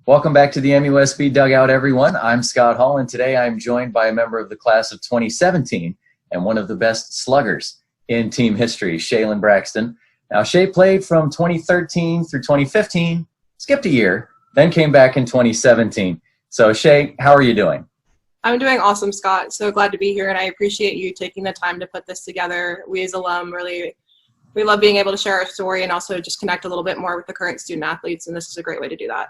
Welcome back to the MUSB Dugout, everyone. I'm Scott Hall, and today I'm joined by a member of the class of 2017 and one of the best sluggers in team history, Shaelynn Braxton. Now, Shay played from 2013 through 2015, skipped a year, then came back in 2017. So, Shay, how are you doing? I'm doing awesome, Scott. So glad to be here, and I appreciate you taking the time to put this together. We as alum we love being able to share our story and also just connect a little bit more with the current student athletes, and this is a great way to do that.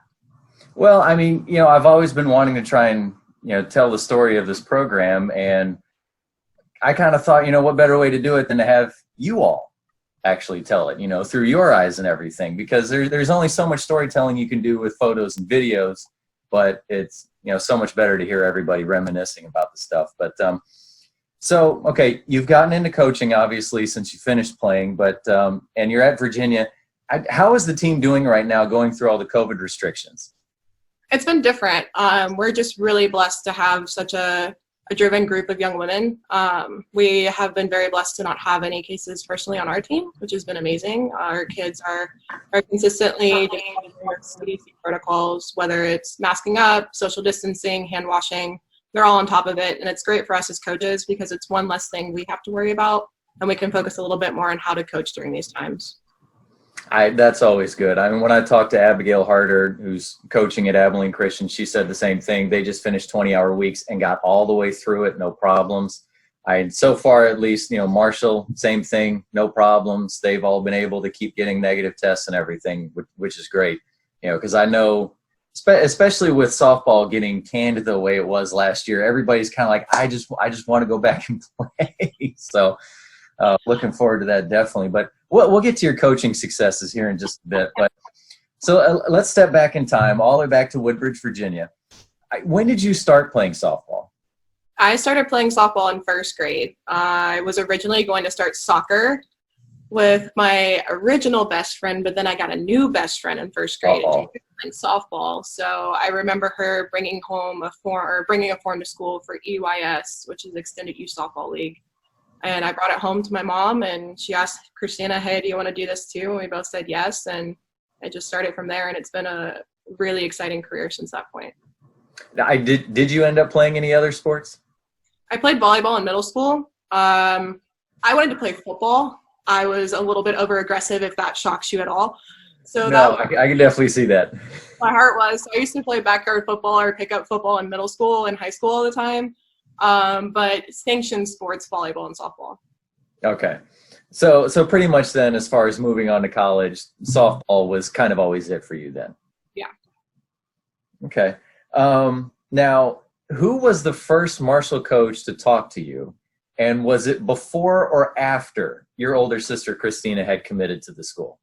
Well, I mean, I've always been wanting to try and, tell the story of this program, and I kind of thought, what better way to do it than to have you all actually tell it, through your eyes and everything, because there's only so much storytelling you can do with photos and videos, but it's, so much better to hear everybody reminiscing about the stuff. But so, okay, you've gotten into coaching, obviously, since you finished playing, but and you're at Virginia. How is the team doing right now going through all the COVID restrictions? It's been different. We're just really blessed to have such a driven group of young women. We have been very blessed to not have any cases personally on our team, which has been amazing. Our kids are consistently doing their CDC protocols, whether it's masking up, social distancing, hand washing. They're all on top of it, and it's great for us as coaches because it's one less thing we have to worry about, and we can focus a little bit more on how to coach during these times. That's always good. I mean, when I talked to Abigail Harder, who's coaching at Abilene Christian, she said the same thing. They just finished 20-hour weeks and got all the way through it, no problems. So far, at least, Marshall, same thing, no problems. They've all been able to keep getting negative tests and everything, which is great. Because I know, especially with softball getting canned the way it was last year, everybody's kind of like, I just want to go back and play. So looking forward to that, definitely. But we'll get to your coaching successes here in just a bit. But so let's step back in time, all the way back to Woodbridge, Virginia. When did you start playing softball? I started playing softball in first grade. I was originally going to start soccer with my original best friend, but then I got a new best friend in first grade and she was playing softball. So I remember her bringing a form to school for EYS, which is Extended Youth Softball League. And I brought it home to my mom, and she asked Christina, hey, do you want to do this too? And we both said yes, and I just started from there, and it's been a really exciting career since that point. Now, did you end up playing any other sports? I played volleyball in middle school. I wanted to play football. I was a little bit over-aggressive, if that shocks you at all. So no, I can definitely see that. My heart was. So I used to play backyard football or pickup football in middle school and high school all the time. But sanctioned sports, volleyball and softball. Okay. So pretty much then, as far as moving on to college, softball was kind of always it for you then? Yeah. Okay. Now, who was the first Marshall coach to talk to you? And was it before or after your older sister, Christina, had committed to the school?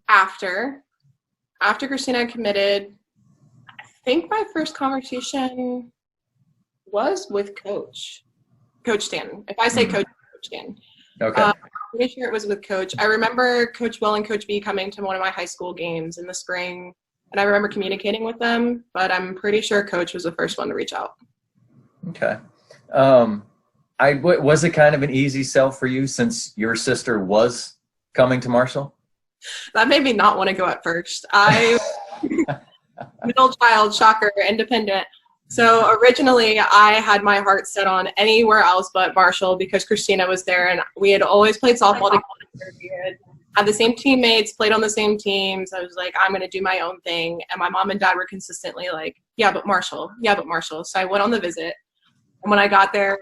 After Christina had committed, I think my first conversation was with Coach Stanton. If I say Coach Stanton. Okay. I'm pretty sure it was with Coach. I remember Coach Will and Coach B coming to one of my high school games in the spring, and I remember communicating with them, but I'm pretty sure Coach was the first one to reach out. Okay. Was it kind of an easy sell for you since your sister was coming to Marshall? That made me not want to go at first. I middle child, shocker, independent. So originally I had my heart set on anywhere else but Marshall because Christina was there, and we had always played softball together. We had the same teammates, played on the same teams. I was like, I'm going to do my own thing. And my mom and dad were consistently like, yeah, but Marshall. So I went on the visit. And when I got there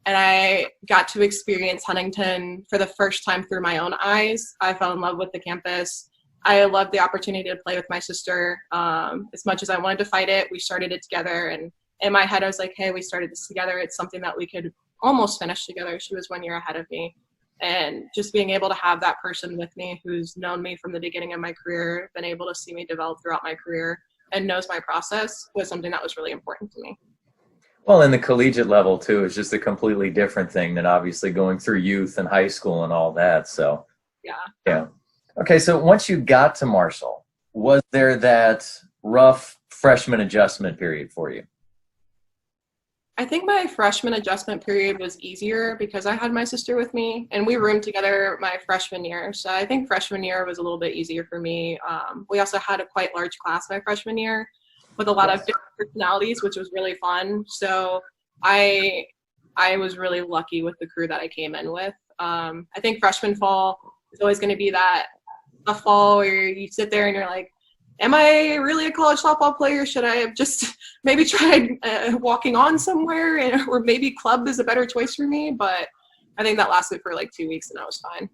and I got to experience Huntington for the first time through my own eyes, I fell in love with the campus. I loved the opportunity to play with my sister. As much as I wanted to fight it, we started it together. And in my head, I was like, hey, we started this together. It's something that we could almost finish together. She was 1 year ahead of me. And just being able to have that person with me who's known me from the beginning of my career, been able to see me develop throughout my career, and knows my process was something that was really important to me. Well, in the collegiate level, too, is just a completely different thing than obviously going through youth and high school and all that. So, yeah. Okay, so once you got to Marshall, was there that rough freshman adjustment period for you? I think my freshman adjustment period was easier because I had my sister with me and we roomed together my freshman year. So I think freshman year was a little bit easier for me. We also had a quite large class my freshman year with a lot of different personalities, which was really fun. So I was really lucky with the crew that I came in with. I think freshman fall is always going to be a fall where you sit there and you're like, am I really a college softball player? Should I have just maybe tried walking on somewhere, or maybe club is a better choice for me? But I think that lasted for like 2 weeks and I was fine.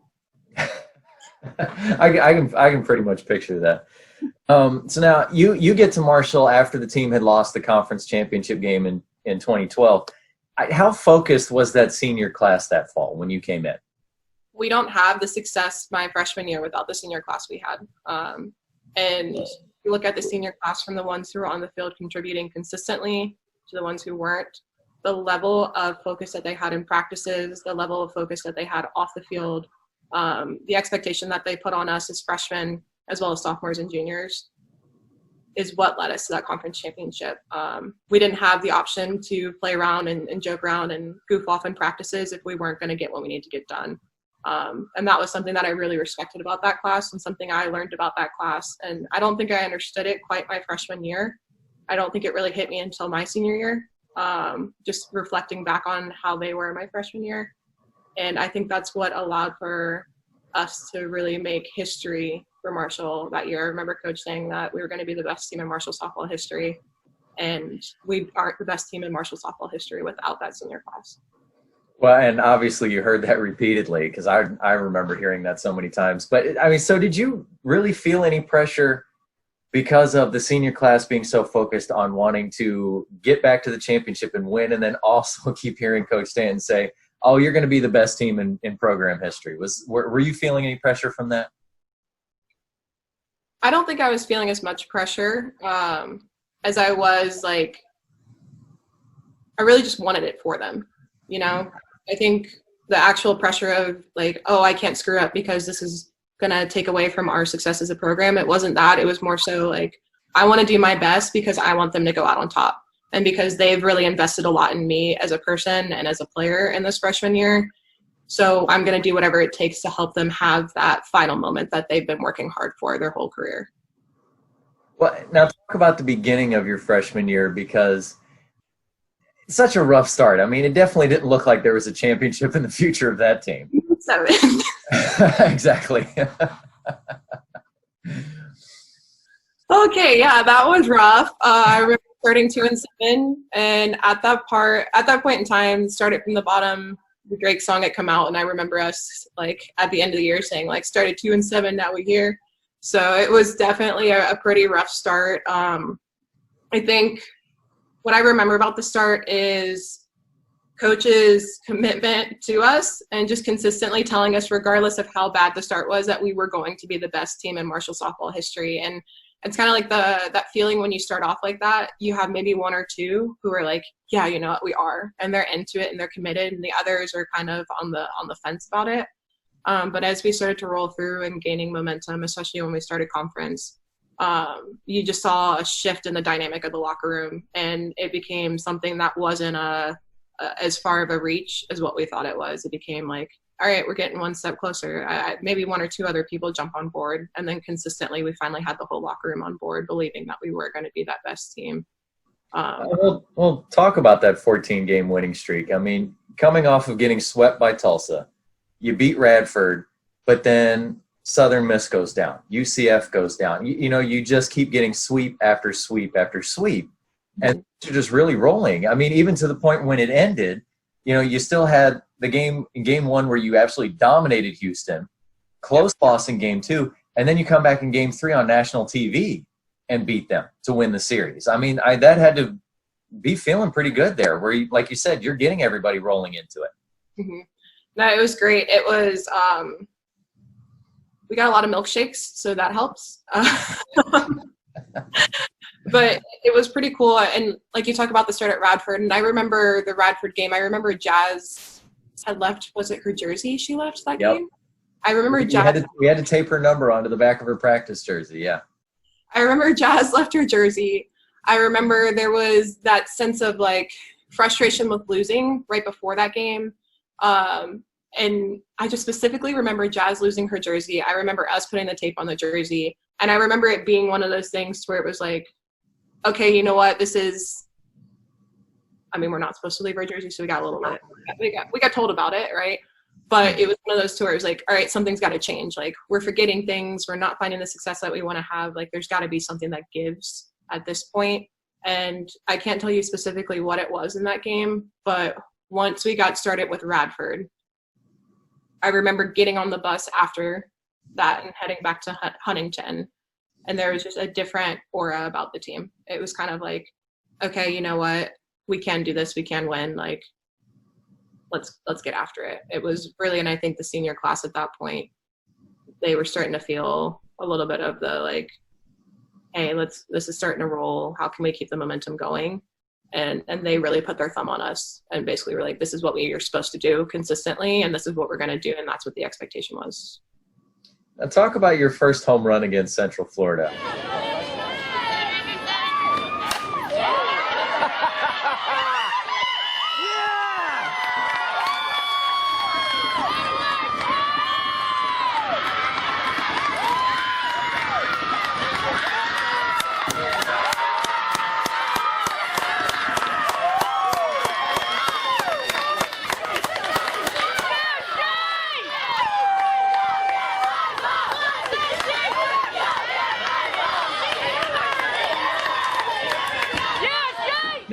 I can pretty much picture that. So now you get to Marshall after the team had lost the conference championship game in 2012. How focused was that senior class that fall when you came in? We don't have the success my freshman year without the senior class we had. And you look at the senior class from the ones who were on the field contributing consistently to the ones who weren't, the level of focus that they had in practices, the level of focus that they had off the field, the expectation that they put on us as freshmen, as well as sophomores and juniors, is what led us to that conference championship. We didn't have the option to play around and joke around and goof off in practices if we weren't going to get what we need to get done. And that was something that I really respected about that class and something I learned about that class. And I don't think I understood it quite my freshman year. I don't think it really hit me until my senior year, just reflecting back on how they were my freshman year. And I think that's what allowed for us to really make history for Marshall that year. I remember Coach saying that we were going to be the best team in Marshall softball history. And we aren't the best team in Marshall softball history without that senior class. Well, and obviously you heard that repeatedly because I remember hearing that so many times. But, I mean, so did you really feel any pressure because of the senior class being so focused on wanting to get back to the championship and win, and then also keep hearing Coach Stanton say, oh, you're going to be the best team in program history? Were you feeling any pressure from that? I don't think I was feeling as much pressure as I was, like, I really just wanted it for them, you know? I think the actual pressure of like, oh, I can't screw up because this is going to take away from our success as a program. It wasn't that. It was more so like, I want to do my best because I want them to go out on top. And because they've really invested a lot in me as a person and as a player in this freshman year. So I'm going to do whatever it takes to help them have that final moment that they've been working hard for their whole career. Well, now talk about the beginning of your freshman year, because it's such a rough start. I mean, it definitely didn't look like there was a championship in the future of that team. 7. Exactly. Okay, yeah, that was rough. I remember starting 2-7, and at that point in time, started from the bottom. The Drake song had come out, and I remember us like at the end of the year saying like, started 2-7, now we're here. So it was definitely a pretty rough start. I think what I remember about the start is Coach's commitment to us and just consistently telling us, regardless of how bad the start was, that we were going to be the best team in Marshall softball history. And it's kind of like that feeling when you start off like that, you have maybe one or two who are like, yeah, you know what, we are, and they're into it and they're committed, and the others are kind of on the fence about it. But as we started to roll through and gaining momentum, especially when we started conference, you just saw a shift in the dynamic of the locker room, and it became something that wasn't as far of a reach as what we thought it was. It became like, all right, we're getting one step closer. Maybe one or two other people jump on board, and then consistently we finally had the whole locker room on board, believing that we were going to be that best team. We'll talk about that 14-game winning streak. I mean, coming off of getting swept by Tulsa, you beat Radford, but then Southern Miss goes down, UCF goes down. You just keep getting sweep after sweep after sweep, and you're just really rolling. I mean, even to the point when it ended, you still had the game one where you absolutely dominated Houston, close loss in game 2, and then you come back in game 3 on national TV and beat them to win the series. I mean, that had to be feeling pretty good there, where you, like you said, you're getting everybody rolling into it. Mm-hmm. No, it was great. It was we got a lot of milkshakes, so that helps. But it was pretty cool. And like you talk about the start at Radford, and I remember the Radford game. I remember Jazz had left, was it her jersey she left that game? I remember Jazz. We had to tape her number onto the back of her practice jersey, yeah. I remember Jazz left her jersey. I remember there was that sense of like, frustration with losing right before that game. And I just specifically remember Jazz losing her jersey. I remember us putting the tape on the jersey. And I remember it being one of those things where it was like, okay, you know what, this is, I mean, we're not supposed to leave our jersey, so we got a little bit, we got told about it, right? But it was one of those two where it was like, all right, something's got to change. Like, we're forgetting things. We're not finding the success that we want to have. Like, there's got to be something that gives at this point. And I can't tell you specifically what it was in that game, but once we got started with Radford, I remember getting on the bus after that and heading back to Huntington, and there was just a different aura about the team. It was kind of like, okay, you know what? We can do this. We can win. Like, let's get after it. It was really, and I think the senior class at that point, they were starting to feel a little bit of the like, hey, this is starting to roll. How can we keep the momentum going? And they really put their thumb on us and basically were like, this is what we are supposed to do consistently, and this is what we're going to do, and that's what the expectation was. Now talk about your first home run against Central Florida.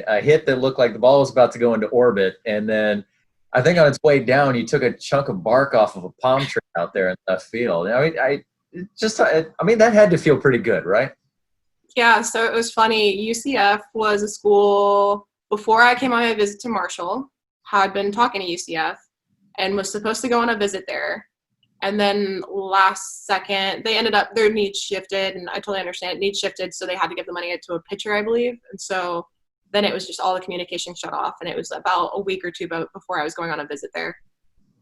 A hit that looked like the ball was about to go into orbit, and then I think on its way down, you took a chunk of bark off of a palm tree out there in left field. I mean, that had to feel pretty good, right? Yeah, so it was funny. UCF was a school, before I came on a visit to Marshall, had been talking to UCF and was supposed to go on a visit there. And then last second, they ended up, their needs shifted, and I totally understand, needs shifted, so they had to give the money to a pitcher, I believe. And so then it was just all the communication shut off, and it was about a week or two before I was going on a visit there.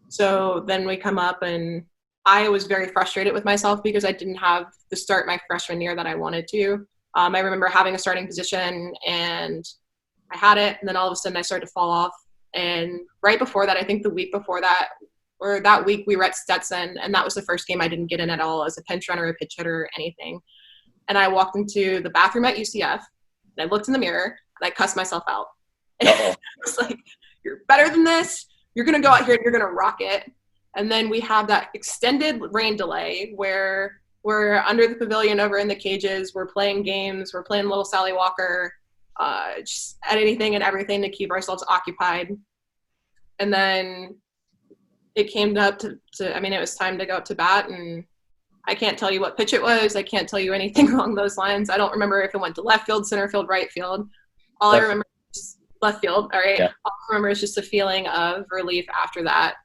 So then we come up, and I was very frustrated with myself because I didn't have the start my freshman year that I wanted to. I remember having a starting position, and I had it, and then all of a sudden I started to fall off. And right before that, I think the week before that, or that week, we were at Stetson, and that was the first game I didn't get in at all as a pinch runner, a pitch hitter, or anything. And I walked into the bathroom at UCF, and I looked in the mirror, and I cussed myself out. And I was like, you're better than this. You're going to go out here and you're going to rock it. And then we have that extended rain delay where we're under the pavilion over in the cages. We're playing games. We're playing Little Sally Walker, just at anything and everything to keep ourselves occupied. And then it came up to it was time to go up to bat, and I can't tell you what pitch it was. I can't tell you anything along those lines. I don't remember if it went to left field, center field, right field. All I remember is left field. All right. Yeah. All I remember is just a feeling of relief after that.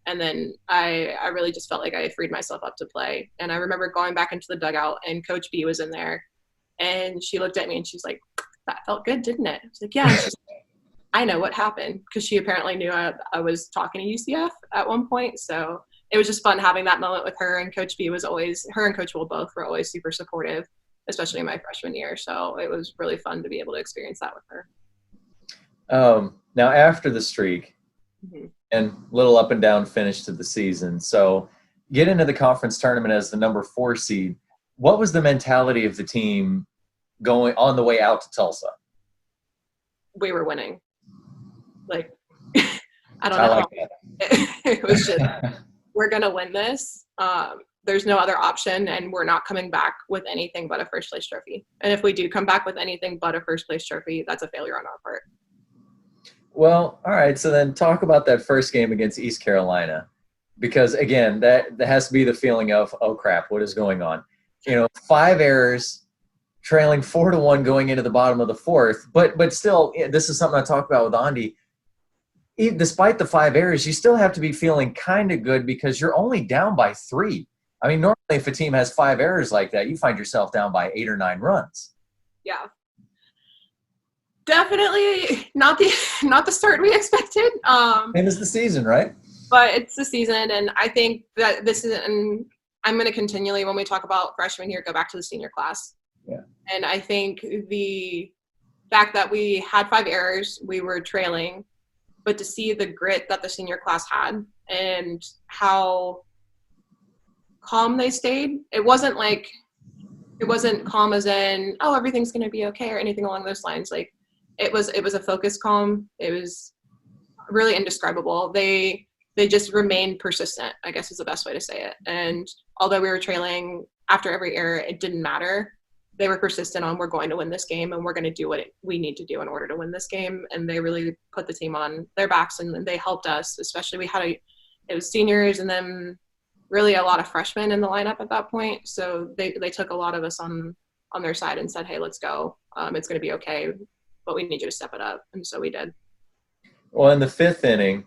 And then I really just felt like I freed myself up to play. And I remember going back into the dugout, and Coach B was in there, and she looked at me and she's like, that felt good, didn't it? I was like, yeah. And she's like, I know what happened, because she apparently knew I was talking to UCF at one point. So it was just fun having that moment with her, and Coach B was always, her and Coach Will both were always super supportive, especially in my freshman year. So it was really fun to be able to experience that with her. Now after the streak, and little up and down finish to the season, so get into the conference tournament as the number 4 seed. What was the mentality of the team going on the way out to Tulsa? We were winning. Like, I don't know. I like that. It was just, we're going to win this. There's no other option, and we're not coming back with anything but a first place trophy. And if we do come back with anything but a first place trophy, that's a failure on our part. Well, all right. So then talk about that first game against East Carolina, because again, that has to be the feeling of, oh crap, what is going on? 5 errors, trailing 4-1 going into the bottom of the 4th. But still, this is something I talked about with Andy. Despite the 5 errors, you still have to be feeling kind of good because you're only down by 3. I mean, normally if a team has 5 errors like that, you find yourself down by 8 or 9 runs. Yeah. Definitely not the start we expected. It is the season, right? But it's the season, and I think that this is, and I'm going to continually, when we talk about freshman year, go back to the senior class. Yeah. And I think the fact that we had 5 errors, we were trailing, but to see the grit that the senior class had and how calm they stayed. It wasn't calm as in, oh, everything's going to be okay or anything along those lines. Like it was a focused calm. It was really indescribable. They just remained persistent, I guess is the best way to say it. And although we were trailing after every error, it didn't matter. They were persistent on, we're going to win this game and we're going to do what we need to do in order to win this game. And they really put the team on their backs and they helped us, especially it was seniors and then really a lot of freshmen in the lineup at that point. So they took a lot of us on their side and said, hey, let's go. It's going to be okay, but we need you to step it up. And so we did. Well, in the 5th inning,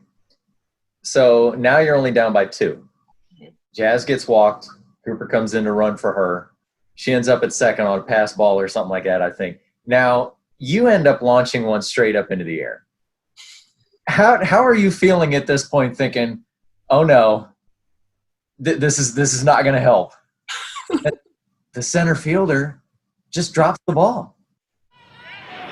so now you're only down by 2. Jazz gets walked. Cooper comes in to run for her. She ends up at second on a pass ball or something like that, I think. Now, you end up launching one straight up into the air. How are you feeling at this point thinking, oh, no, this is not going to help? The center fielder just drops the ball.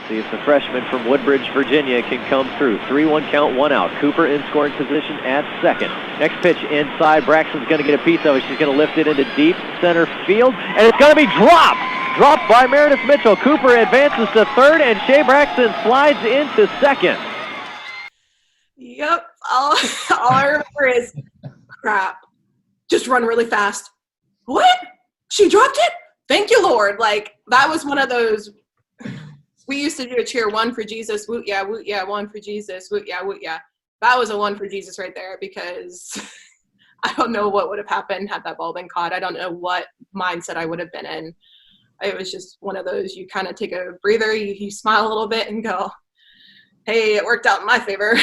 See if the freshman from Woodbridge, Virginia can come through. 3-1 count, 1 out. Cooper in scoring position at second. Next pitch inside. Braxton's going to get a piece of it. She's going to lift it into deep center field, and it's going to be dropped. Dropped by Meredith Mitchell. Cooper advances to third, and Shaelynn Braxton slides into second. Yep. All I remember is, crap. Just run really fast. What? She dropped it? Thank you, Lord. Like, that was one of those. We used to do a cheer, 1 for Jesus, woot yeah, 1 for Jesus, woot yeah. That was a 1 for Jesus right there because I don't know what would have happened had that ball been caught. I don't know what mindset I would have been in. It was just one of those, you kind of take a breather, you smile a little bit and go, hey, it worked out in my favor.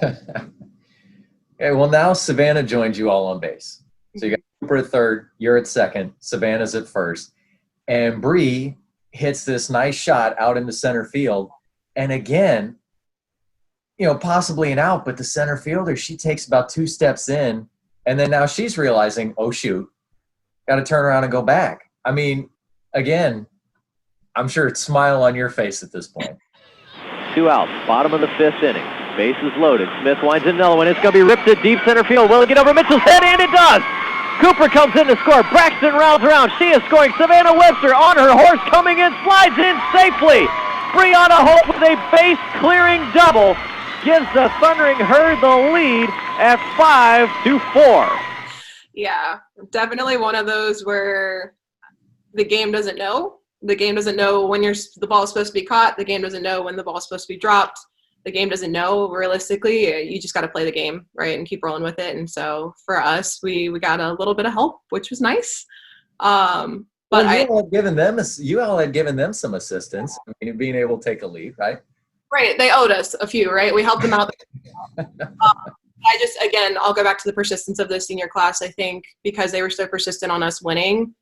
Okay, well, now Savannah joins you all on base. So you got Cooper at third, you're at second, Savannah's at first, and Bree hits this nice shot out into center field. And again, possibly an out, but the center fielder, she takes about 2 steps in, and then now she's realizing, oh, shoot, got to turn around and go back. I mean, again, I'm sure it's smile on your face at this point. 2 outs, bottom of the 5th inning. Bases loaded. Smith winds another one. It's going to be ripped to deep center field. Will it get over Mitchell's head? And it does! Cooper comes in to score. Braxton rounds around. She is scoring. Savannah Webster on her horse coming in, slides in safely. Brianna Holt with a base-clearing double gives the Thundering Herd the lead at 5-4. Yeah, definitely one of those where the game doesn't know. The game doesn't know when the ball is supposed to be caught. The game doesn't know when the ball is supposed to be dropped. The game doesn't know realistically. You just got to play the game, right, and keep rolling with it. And so for us, we got a little bit of help, which was nice. But you all had given them some assistance. I mean, being able to take a lead, right? Right. They owed us a few, right? We helped them out. I'll go back to the persistence of the senior class. I think because they were so persistent on us winning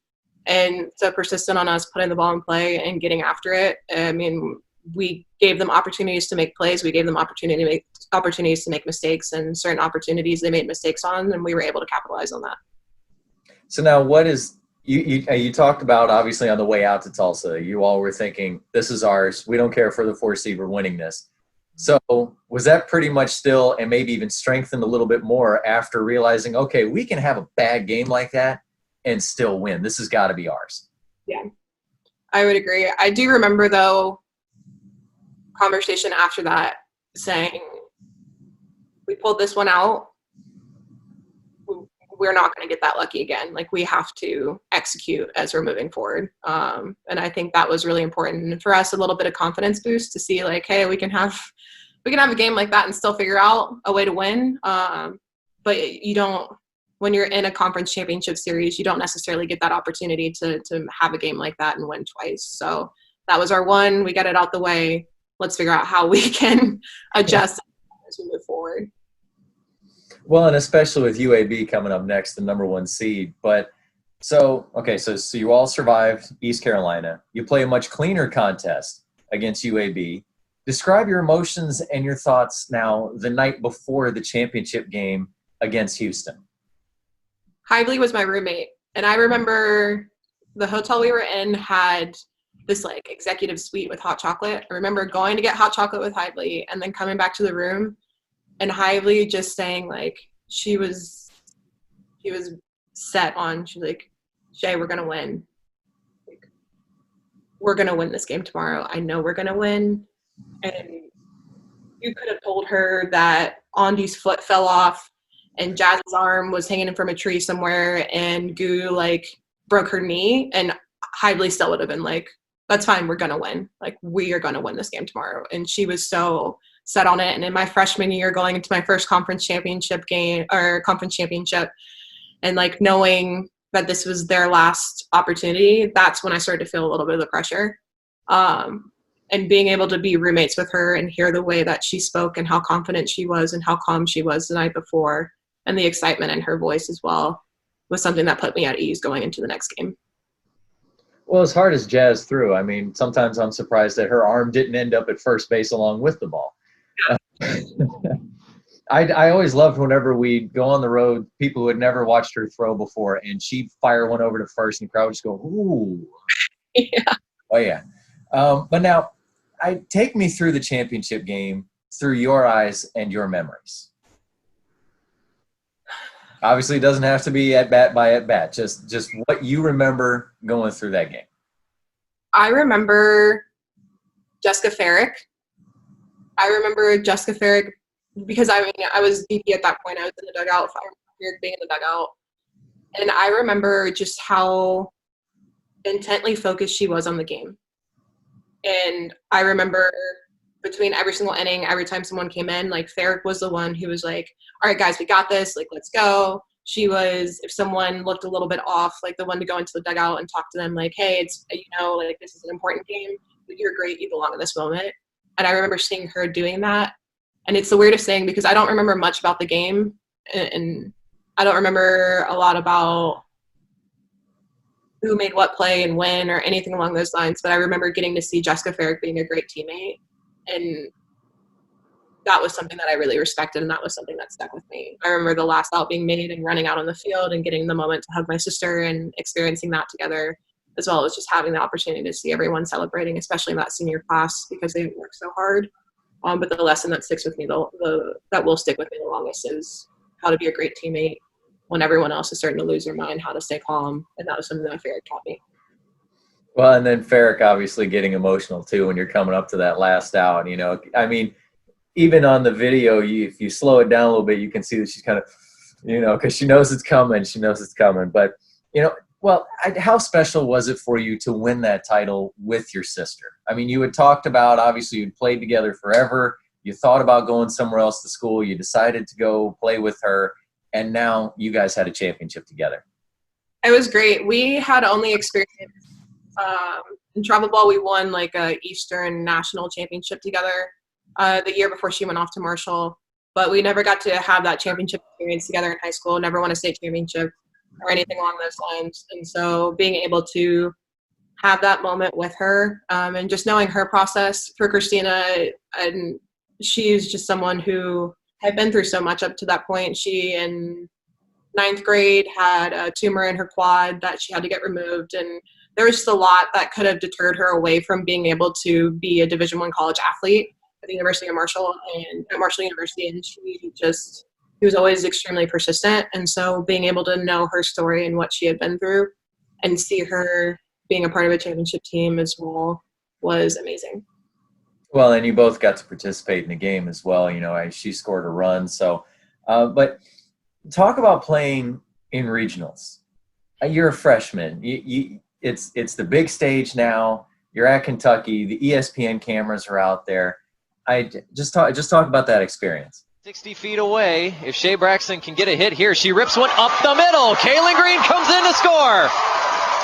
and so persistent on us putting the ball in play and getting after it. I mean, we gave them opportunities to make plays. We gave them opportunities to make mistakes, and certain opportunities they made mistakes on, and we were able to capitalize on that. So now what is you talked about, obviously, on the way out to Tulsa, you all were thinking, this is ours. We don't care for the 4 seed. We're winning this. So was that pretty much still, and maybe even strengthened a little bit more after realizing, okay, we can have a bad game like that and still win. This has got to be ours. Yeah, I would agree. I do remember, though, conversation after that saying, we pulled this one out. We're not going to get that lucky again. Like, we have to execute as we're moving forward. And I think that was really important. And for us, a little bit of confidence boost to see, like, hey, we can have a game like that and still figure out a way to win. But you don't, when you're in a conference championship series, you don't necessarily get that opportunity to have a game like that and win twice. So that was our one. We got it out the way. Let's figure out how we can adjust as we move forward. Well, and especially with UAB coming up next, the number 1 seed. But so you all survived East Carolina. You play a much cleaner contest against UAB. Describe your emotions and your thoughts now the night before the championship game against Houston. Hively was my roommate, and I remember the hotel we were in had this like executive suite with hot chocolate. I remember going to get hot chocolate with Hively and then coming back to the room and Hively just saying like she was set on, she's like, Shay, we're gonna win. Like, we're gonna win this game tomorrow. I know we're gonna win. And you could have told her that Andy's foot fell off and Jazz's arm was hanging from a tree somewhere and Goo like broke her knee, and Hively still would have been like, that's fine, we're gonna win. Like, we are gonna win this game tomorrow. And she was so set on it. And in my freshman year, going into my first conference championship game or conference championship, and like knowing that this was their last opportunity, that's when I started to feel a little bit of the pressure. And being able to be roommates with her and hear the way that she spoke and how confident she was and how calm she was the night before, and the excitement in her voice as well, was something that put me at ease going into the next game. Well, as hard as Jazz threw, I mean, sometimes I'm surprised that her arm didn't end up at first base along with the ball. Yeah. I always loved whenever we'd go on the road, people who had never watched her throw before, and she'd fire one over to first, and the crowd would just go, ooh. Yeah. Oh, yeah. But now, take me through the championship game through your eyes and your memories. Obviously, it doesn't have to be at bat by at bat. Just what you remember going through that game. I remember Jessica Farrick. Because I was DP at that point. I was in the dugout. I remember being in the dugout. And I remember just how intently focused she was on the game. And I remember between every single inning, every time someone came in, like Farrick was the one who was like, all right, guys, we got this. Like, let's go. She was, if someone looked a little bit off, like the one to go into the dugout and talk to them like, hey, it's, like this is an important game, but you're great. You belong in this moment. And I remember seeing her doing that. And it's the weirdest thing because I don't remember much about the game. And I don't remember a lot about who made what play and when or anything along those lines. But I remember getting to see Jessica Farrick being a great teammate. And that was something that I really respected, and that was something that stuck with me. I remember the last out being made and running out on the field and getting the moment to hug my sister and experiencing that together, as well as just having the opportunity to see everyone celebrating, especially in that senior class because they worked so hard. But the lesson that sticks with me, that will stick with me the longest, is how to be a great teammate when everyone else is starting to lose their mind, how to stay calm, and that was something that Farrick taught me. Well, and then Farrick obviously getting emotional too when you're coming up to that last out. I mean, even on the video, if you slow it down a little bit, you can see that she's kind of, because she knows it's coming. She knows it's coming. But, how special was it for you to win that title with your sister? I mean, you had talked about, obviously, you'd played together forever. You thought about going somewhere else to school. You decided to go play with her. And now you guys had a championship together. It was great. We had only experienced in travel ball, we won like a Eastern National Championship together the year before she went off to Marshall. But we never got to have that championship experience together in high school, never won a state championship or anything along those lines. And so being able to have that moment with her and just knowing her process for Christina, and she's just someone who had been through so much up to that point. She, in 9th grade, had a tumor in her quad that she had to get removed. And there was just a lot that could have deterred her away from being able to be a Division I college athlete at the University of Marshall and at Marshall University. And she was always extremely persistent. And so being able to know her story and what she had been through and see her being a part of a championship team as well was amazing. Well, and you both got to participate in the game as well. She scored a run. So, but talk about playing in regionals. You're a freshman. It's the big stage now. You're at Kentucky. The ESPN cameras are out there. Just talk about that experience. 60 feet away. If Shae Braxton can get a hit here, she rips one up the middle. Kaylin Green comes in to score.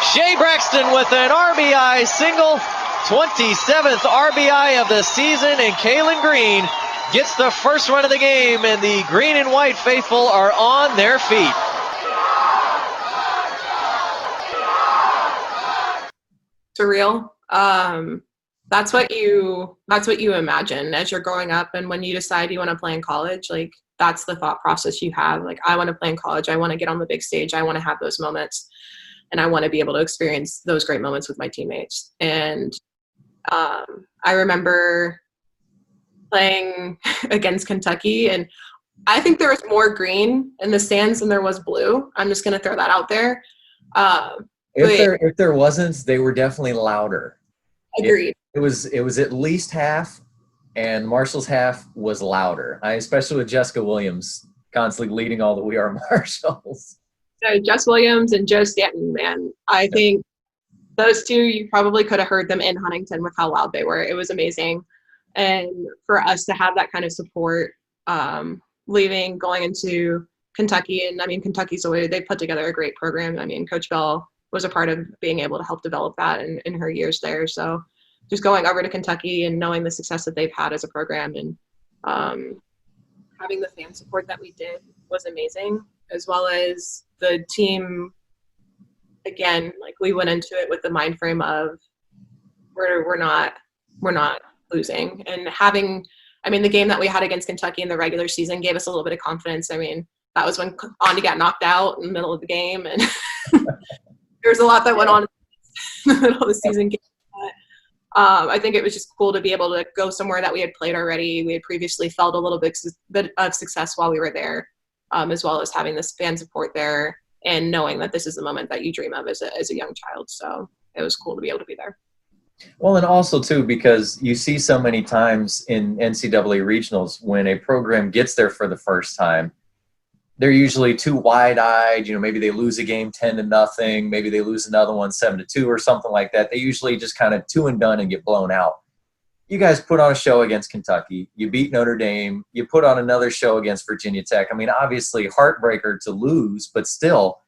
Shae Braxton with an RBI single, 27th RBI of the season, and Kaylin Green gets the first run of the game, and the green and white faithful are on their feet. Surreal. That's what you imagine as you're growing up, and when you decide you want to play in college, like that's the thought process you have. Like, I want to play in college. I want to get on the big stage. I want to have those moments. and I want to be able to experience those great moments with my teammates. And I remember playing against Kentucky, and I think there was more green in the stands than there was blue. I'm just going to throw that out there. If there wasn't, they were definitely louder. Agreed. It was at least half, and Marshall's half was louder. Especially with Jessica Williams constantly leading all the We Are Marshalls. So Jess Williams and Joe Stanton, man, I think those two, you probably could have heard them in Huntington with how loud they were. It was amazing. And for us to have that kind of support, leaving, going into Kentucky, and I mean, Kentucky's always, they put together a great program. I mean, Coach Bell was a part of being able to help develop that in her years there. So just going over to Kentucky and knowing the success that they've had as a program, and having the fan support that we did was amazing, as well as the team. Again, like, we went into it with the mind frame of we're not losing, and having, I mean, the game that we had against Kentucky in the regular season gave us a little bit of confidence. I mean, that was when Andi got knocked out in the middle of the game, and there's a lot that went on in the middle of the season game. But I think it was just cool to be able to go somewhere that we had played already. We had previously felt a little bit of success while we were there, as well as having this fan support there and knowing that this is the moment that you dream of as a young child. So it was cool to be able to be there. Well, and also, too, because you see so many times in NCAA regionals when a program gets there for the first time, they're usually too wide-eyed. You know, maybe they lose a game 10-0, maybe they lose another one 7-2 or something like that. They usually just kind of two and done and get blown out. You guys put on a show against Kentucky. You beat Notre Dame. You put on another show against Virginia Tech. I mean, obviously, heartbreaker to lose, but still,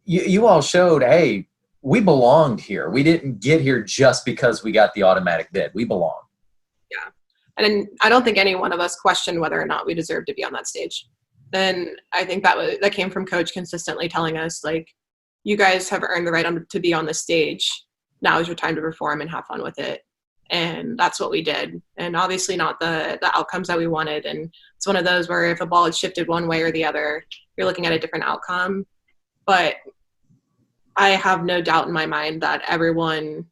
you all showed, hey, we belonged here. We didn't get here just because we got the automatic bid. We belong. Yeah. And I don't think any one of us questioned whether or not we deserved to be on that stage. And I think that came from Coach consistently telling us, like, you guys have earned the right to be on the stage. Now is your time to perform and have fun with it. And that's what we did. And obviously not the outcomes that we wanted. And it's one of those where if a ball had shifted one way or the other, you're looking at a different outcome. But I have no doubt in my mind that everyone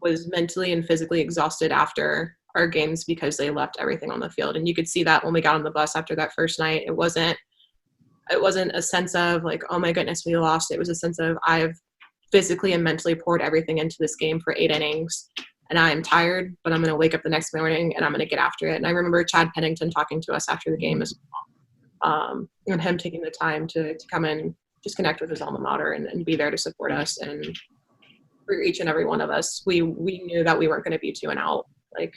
was mentally and physically exhausted after our games because they left everything on the field. And you could see that when we got on the bus after that first night. It wasn't a sense of like, oh my goodness, we lost. It was a sense of, I've physically and mentally poured everything into this game for 8 innings, and I am tired, but I'm going to wake up the next morning and I'm going to get after it. And I remember Chad Pennington talking to us after the game as well, and him taking the time to come and just connect with his alma mater and be there to support us. And for each and every one of us, we knew that we weren't going to be 2 and out. Like,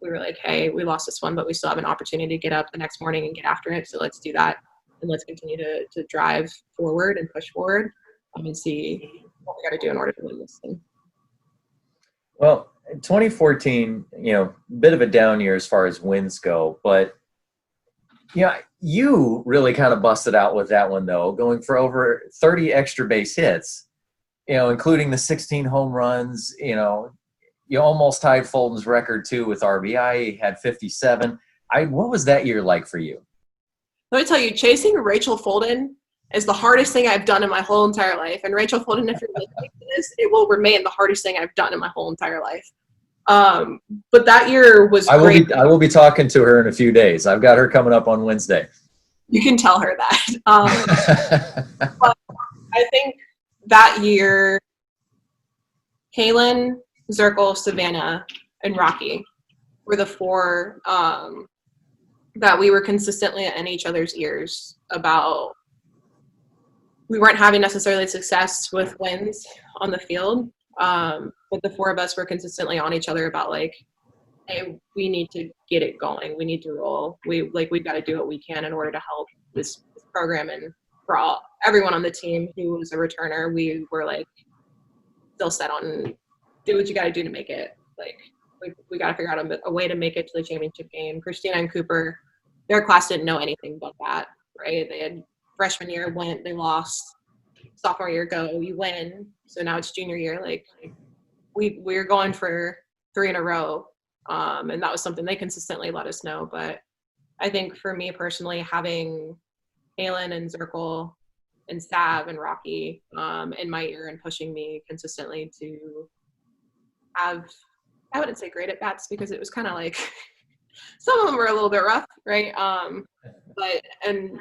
we were like, hey, we lost this one, but we still have an opportunity to get up the next morning and get after it. So let's do that. And let's continue to drive forward and push forward, and see what we got to do in order to win this thing. Well, 2014, bit of a down year as far as wins go, but you really kind of busted out with that one, though, going for over 30 extra base hits, including the 16 home runs. You almost tied Fulton's record, too, with RBI. He had 57. What was that year like for you? Let me tell you, chasing Rachel Fulton is the hardest thing I've done in my whole entire life. And Rachel Fulton, if you're listening to this, it will remain the hardest thing I've done in my whole entire life. But that year was great. I will be talking to her in a few days. I've got her coming up on Wednesday. You can tell her that. But I think that year, Kaylin, Zirkle, Savannah, and Rocky were the 4 that we were consistently in each other's ears about. We weren't having necessarily success with wins on the field, but the 4 of us were consistently on each other about, like, hey, we need to get it going. We need to roll. We've got to do what we can in order to help this program. And for everyone on the team who was a returner, we were like still set on do what you got to do to make it. Like, we got to figure out a way to make it to the championship game. Christina and Cooper, their class didn't know anything about that, right? They had freshman year, they lost. Sophomore year, you win. So now it's junior year. Like, we're going for 3 in a row. And that was something they consistently let us know. But I think for me personally, having Kaylin and Zirkle Sav and Rocky in my ear and pushing me consistently to have, I wouldn't say great at bats because it was kind of like some of them were a little bit rough, right? But and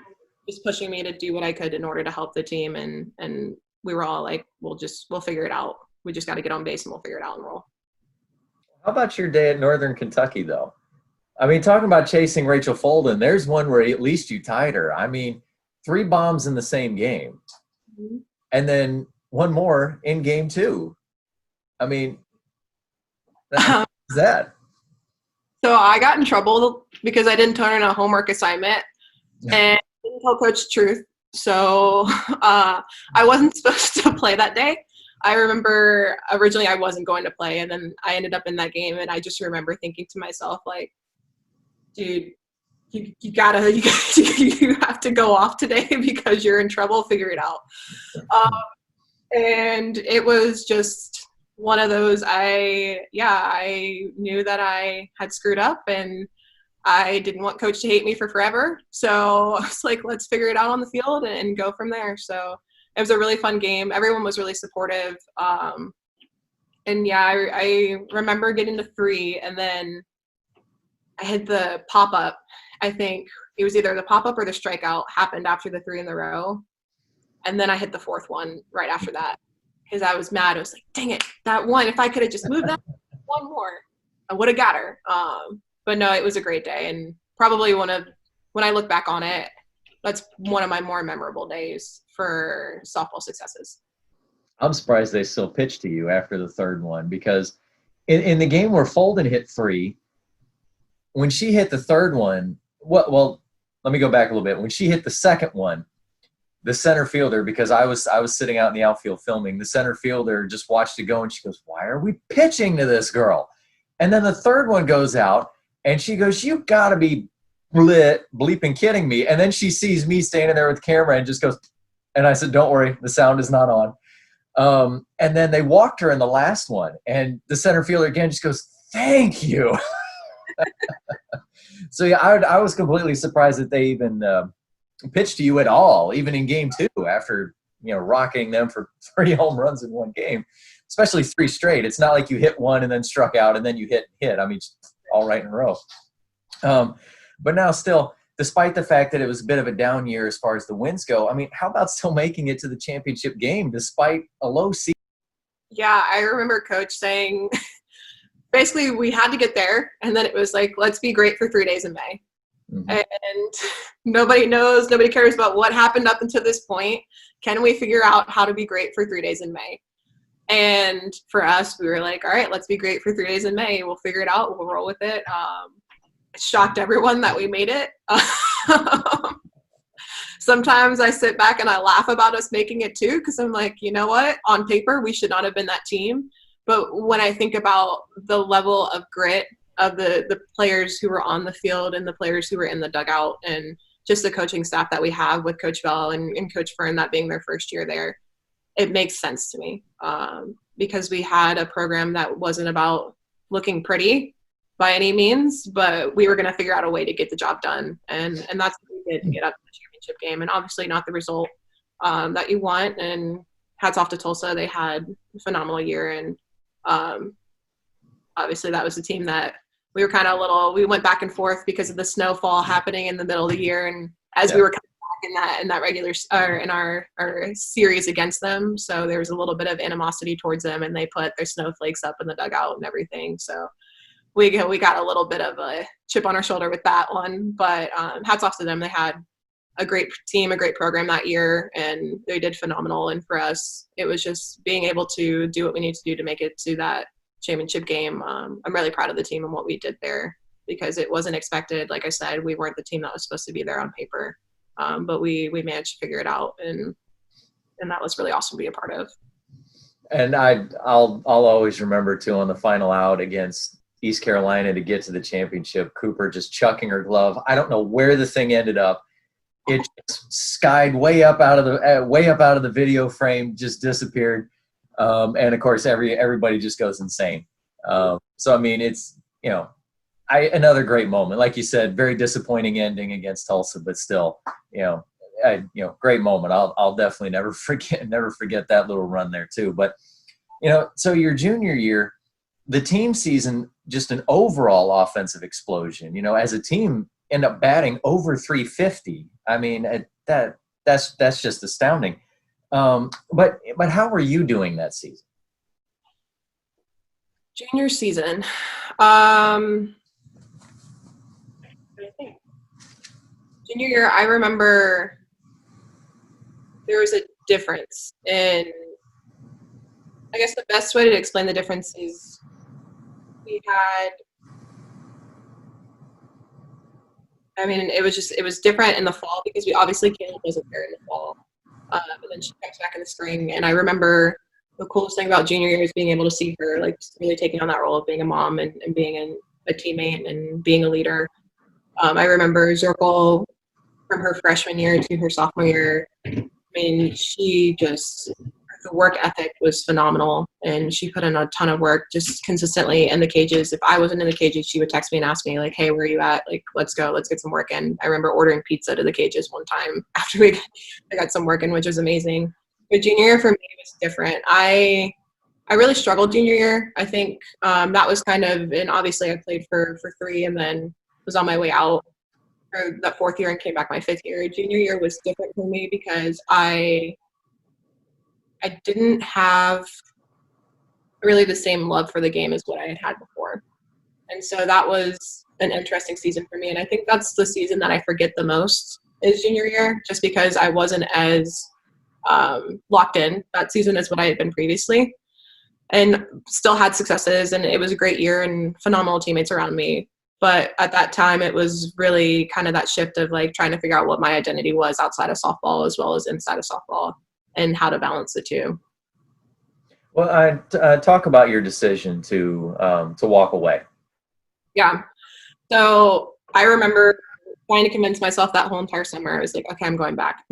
just pushing me to do what I could in order to help the team, and we were all like, we'll figure it out. We just got to get on base and we'll figure it out and roll. How about your day at Northern Kentucky, though? I mean, talking about chasing Rachel Folden, there's one where at least you tied her. I mean, 3 bombs in the same game. Mm-hmm. And then one more in game 2. I mean, that's that. So I got in trouble because I didn't turn in a homework assignment and didn't tell Coach the truth. So I wasn't supposed to play that day. I remember originally I wasn't going to play, and then I ended up in that game, and I just remember thinking to myself, like, dude, you have to go off today because you're in trouble. Figure it out. And it was just one of those. I knew that I had screwed up, and I didn't want Coach to hate me for forever. So I was like, let's figure it out on the field and go from there. So it was a really fun game. Everyone was really supportive. And yeah, I remember getting to 3, and then I hit the pop-up. I think it was either the pop-up or the strikeout happened after the 3 in the row. And then I hit the 4th one right after that because I was mad. I was like, dang it, that one. If I could have just moved that one more, I would have got her. But no, it was a great day. And probably when I look back on it, that's one of my more memorable days for softball successes. I'm surprised they still pitched to you after the 3rd one, because in the game where Folden hit 3, when she hit the 3rd one, well, let me go back a little bit. When she hit the 2nd one, the center fielder, because I was sitting out in the outfield filming, the center fielder just watched it go, and she goes, why are we pitching to this girl? And then the 3rd one goes out, and she goes, you got to be bleeping kidding me. And then she sees me standing there with the camera and just goes, and I said, don't worry, the sound is not on. And then they walked her in the last one, and the center fielder again just goes, thank you. So yeah, I was completely surprised that they even pitched to you at all, even in game 2, after rocking them for 3 home runs in one game, especially 3 straight. It's not like you hit one and then struck out and then you hit. I mean, all right in a row. But now still, despite the fact that it was a bit of a down year as far as the wins go, I mean, how about still making it to the championship game despite a low season? Yeah, I remember Coach saying basically we had to get there, and then it was like, let's be great for 3 days in May. Mm-hmm. And nobody cares about what happened up until this point. Can we figure out how to be great for 3 days in May? And for us, we were like, all right, let's be great for 3 days in May. We'll figure it out. We'll roll with it. It shocked everyone that we made it. Sometimes I sit back and I laugh about us making it too, because I'm like, you know what? On paper, we should not have been that team. But when I think about the level of grit of the players who were on the field and the players who were in the dugout, and just the coaching staff that we have with Coach Bell and Coach Fern, that being their first year there, it makes sense to me, because we had a program that wasn't about looking pretty by any means, but we were going to figure out a way to get the job done. And that's what we did to get up to the championship game. And obviously not the result that you want. And hats off to Tulsa. They had a phenomenal year. And obviously that was the team that we were kind of we went back and forth because of the snowfall happening in the middle of the year. And as we were coming back in that regular, or in our series against them. So there was a little bit of animosity towards them, and they put their snowflakes up in the dugout and everything. So we got a little bit of a chip on our shoulder with that one, but hats off to them. They had a great team, a great program that year, and they did phenomenal. And for us, it was just being able to do what we need to do to make it to that championship game. I'm really proud of the team and what we did there, because it wasn't expected. Like I said, we weren't the team that was supposed to be there on paper, but we managed to figure it out, and that was really awesome to be a part of. And I'll always remember too, on the final out against East Carolina to get to the championship, Cooper just chucking her glove. I don't know where the thing ended up. It just skied way up out of the video frame, just disappeared. And of course, everybody just goes insane. So I mean, it's another great moment. Like you said, very disappointing ending against Tulsa, but still, great moment. I'll definitely never forget that little run there too. But, so your junior year, the team season, just an overall offensive explosion, as a team end up batting over 350. I mean, that's just astounding. But how were you doing that season? Junior season. I think junior year, I remember there was a difference in, I guess the best way to explain the difference is it was different in the fall because we obviously Caleb wasn't there in the fall. And then she comes back in the spring. And I remember the coolest thing about junior year is being able to see her like really taking on that role of being a mom and being a teammate and being a leader. I remember Zirkle from her freshman year to her sophomore year. I mean, the work ethic was phenomenal, and she put in a ton of work just consistently in the cages. If I wasn't in the cages, she would text me and ask me like, hey, where are you at? Like, let's go, let's get some work in. I remember ordering pizza to the cages one time after I got some work in, which was amazing. But junior year for me was different. I really struggled junior year. I think that was kind of, and obviously I played for 3 and then was on my way out for that 4th year and came back my 5th year. Junior year was different for me because I didn't have really the same love for the game as what I had had before. And so that was an interesting season for me. And I think that's the season that I forget the most is junior year, just because I wasn't as locked in that season as what I had been previously, and still had successes. And it was a great year and phenomenal teammates around me. But at that time, it was really kind of that shift of like trying to figure out what my identity was outside of softball as well as inside of softball, and how to balance the two. Well, I talk about your decision to walk away. Yeah. So I remember trying to convince myself that whole entire summer. I was like, okay, I'm going back.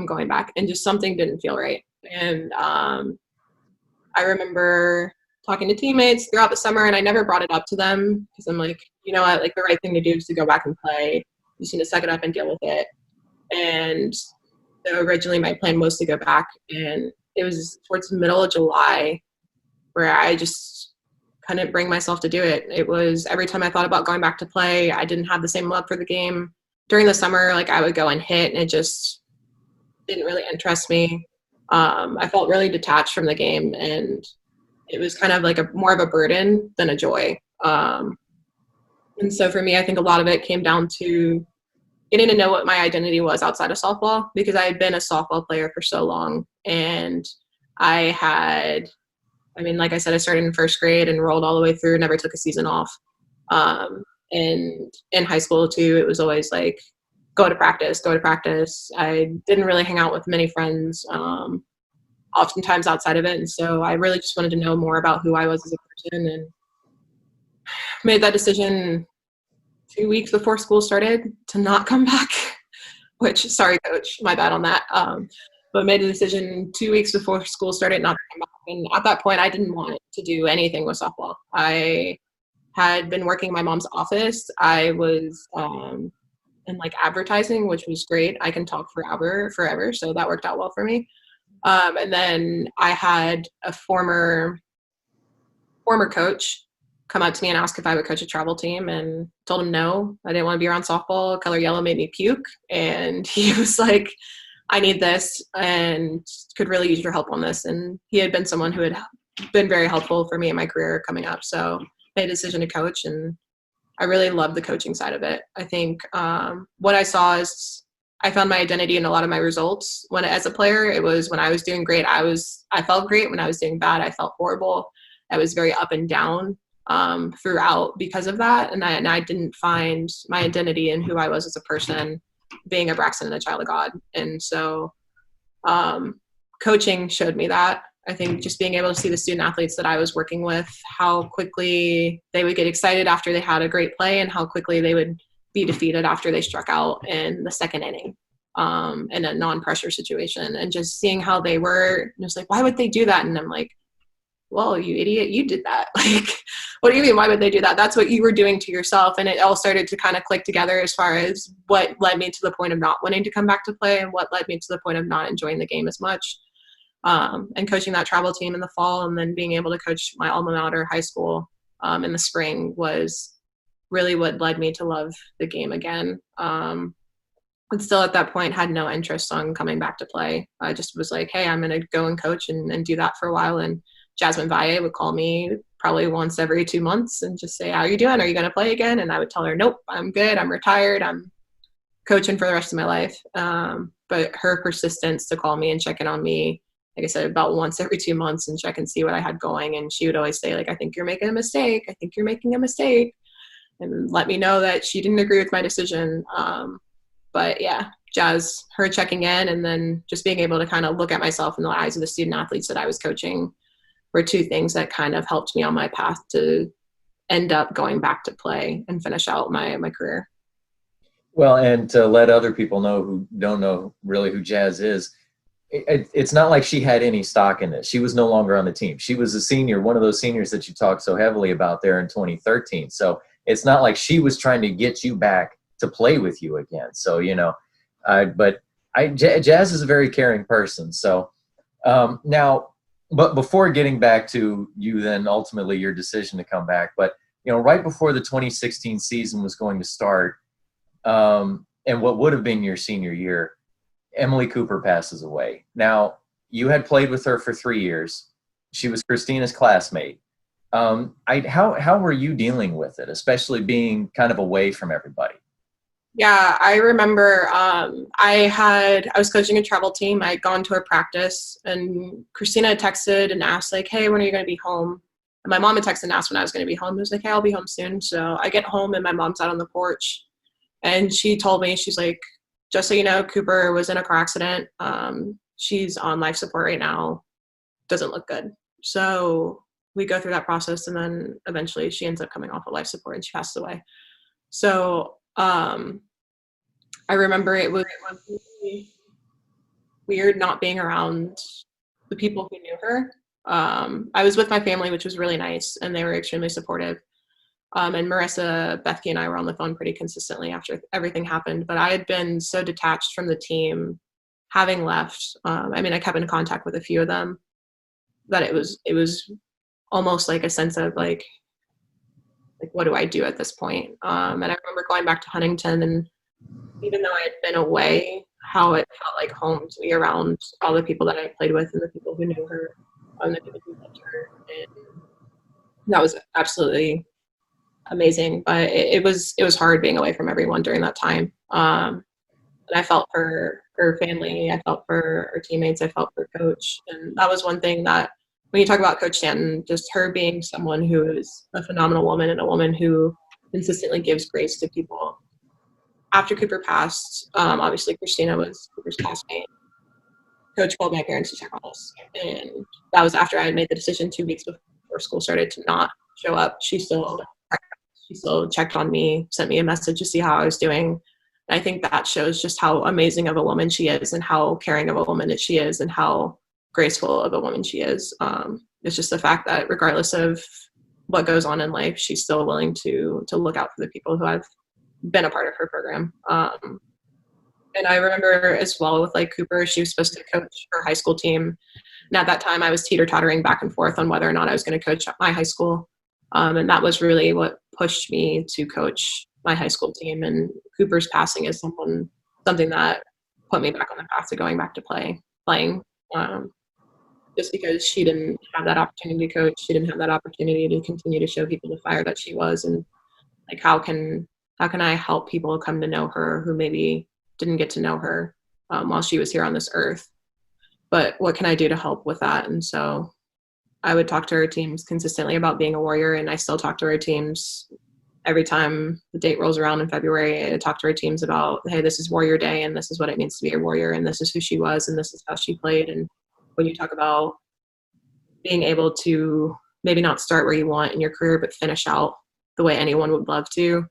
And just something didn't feel right. And I remember talking to teammates throughout the summer, and I never brought it up to them because I'm like, you know what, like the right thing to do is to go back and play. You just need to suck it up and deal with it. And so originally my plan was to go back, and it was towards the middle of July where I just couldn't bring myself to do it. It was every time I thought about going back to play, I didn't have the same love for the game. During the summer, like I would go and hit, and it just didn't really interest me. I felt really detached from the game, and it was kind of like more of a burden than a joy. And so for me, I think a lot of it came down to getting to know what my identity was outside of softball, because I had been a softball player for so long. And like I said, I started in 1st grade and rolled all the way through, never took a season off. And in high school too, it was always like, go to practice. I didn't really hang out with many friends, oftentimes outside of it. And so I really just wanted to know more about who I was as a person, and made that decision 2 weeks before school started to not come back, which, sorry, coach, my bad on that. But made a decision 2 weeks before school started not to come back. And at that point, I didn't want to do anything with softball. I had been working in my mom's office. I was in like advertising, which was great. I can talk forever. So that worked out well for me. And then I had a former coach come up to me and ask if I would coach a travel team, and told him no, I didn't want to be around softball. Color yellow made me puke. And he was like, I need this and could really use your help on this. And he had been someone who had been very helpful for me in my career coming up. So made a decision to coach, and I really loved the coaching side of it. I think what I saw is I found my identity in a lot of my results. As a player, it was when I was doing great, I felt great. When I was doing bad, I felt horrible. I was very up and down throughout because of that. And I didn't find my identity in who I was as a person, being a Braxton and a child of God. And so coaching showed me that. I think just being able to see the student athletes that I was working with, how quickly they would get excited after they had a great play, and how quickly they would be defeated after they struck out in the 2nd inning in a non-pressure situation. And just seeing how they were just like, why would they do that? And I'm like, well, you idiot, you did that. Like, what do you mean, why would they do that? That's what you were doing to yourself. And it all started to kind of click together as far as what led me to the point of not wanting to come back to play and what led me to the point of not enjoying the game as much. And coaching that travel team in the fall and then being able to coach my alma mater, high school, in the spring was really what led me to love the game again. And still at that point had no interest on coming back to play. I just was like, hey, I'm going to go and coach and do that for a while. And Jazmine Valle would call me probably once every 2 months and just say, how are you doing? Are you going to play again? And I would tell her, nope, I'm good. I'm retired. I'm coaching for the rest of my life. But her persistence to call me and check in on me, like I said, about once every 2 months and check and see what I had going. And she would always say, like, I think you're making a mistake. I think you're making a mistake. And let me know that she didn't agree with my decision. But yeah, Jazz, her checking in and then just being able to kind of look at myself in the eyes of the student athletes that I was coaching were two things that kind of helped me on my path to end up going back to play and finish out my career. Well, and to let other people know who don't know really who Jazz is, it's not like she had any stock in this. She was no longer on the team. She was a senior, one of those seniors that you talked so heavily about there in 2013. So it's not like she was trying to get you back to play with you again. So, Jazz is a very caring person. So now, but before getting back to you then ultimately your decision to come back, but, right before the 2016 season was going to start, and what would have been your senior year, Emileigh Cooper passes away. Now, you had played with her for 3 years. She was Christina's classmate. How were you dealing with it, especially being kind of away from everybody? Yeah, I remember I was coaching a travel team. I had gone to a practice and Christina had texted and asked like, hey, when are you going to be home? And my mom had texted and asked when I was going to be home. I was like, hey, I'll be home soon. So I get home and my mom's out on the porch and she told me, she's like, just so you know, Cooper was in a car accident. She's on life support right now. Doesn't look good. So we go through that process and then eventually she ends up coming off of life support and she passes away. So I remember it was really weird not being around the people who knew her. I was with my family, which was really nice, and they were extremely supportive. And Marissa, Bethke, and I were on the phone pretty consistently after everything happened. But I had been so detached from the team, having left. I kept in contact with a few of them, that it was almost like a sense of like what do I do at this point? And I remember going back to Huntington, and even though I had been away, how it felt like home to be around all the people that I played with and the people who knew her, and the people who loved her. And that was absolutely amazing. But it was hard being away from everyone during that time. And I felt for her family, I felt for her teammates, I felt for Coach. And that was one thing that, when you talk about Coach Stanton, just her being someone who is a phenomenal woman and a woman who consistently gives grace to people. After Cooper passed, obviously Christina was Cooper's classmate. Coach called my parents to check on us. And that was after I had made the decision 2 weeks before school started to not show up. She still checked on me, sent me a message to see how I was doing. And I think that shows just how amazing of a woman she is and how caring of a woman that she is and how graceful of a woman she is. It's just the fact that regardless of what goes on in life, she's still willing to look out for the people who have been a part of her program. And I remember as well with like Cooper, she was supposed to coach her high school team. And at that time I was teeter-tottering back and forth on whether or not I was going to coach my high school. And that was really what pushed me to coach my high school team. And Cooper's passing is something that put me back on the path to going back to playing. Just because she didn't have that opportunity to coach, she didn't have that opportunity to continue to show people the fire that she was, and like how can I help people come to know her who maybe didn't get to know her while she was here on this earth, but what can I do to help with that? And so I would talk to her teams consistently about being a warrior, and I still talk to her teams every time the date rolls around in February. I talk to her teams about, hey, this is Warrior Day, and this is what it means to be a warrior, and this is who she was, and this is how she played. And when you talk about being able to maybe not start where you want in your career, but finish out the way anyone would love to,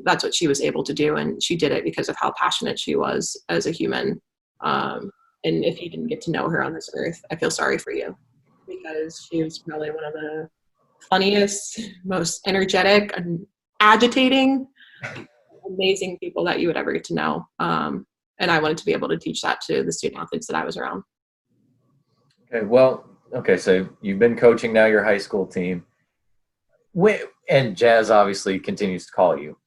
that's what she was able to do. And she did it because of how passionate she was as a human. And if you didn't get to know her on this earth, I feel sorry for you, because she was probably one of the funniest, most energetic and agitating, amazing people that you would ever get to know. And I wanted to be able to teach that to the student athletes that I was around. Okay, well, okay, so you've been coaching now your high school team. And Jazz obviously continues to call you.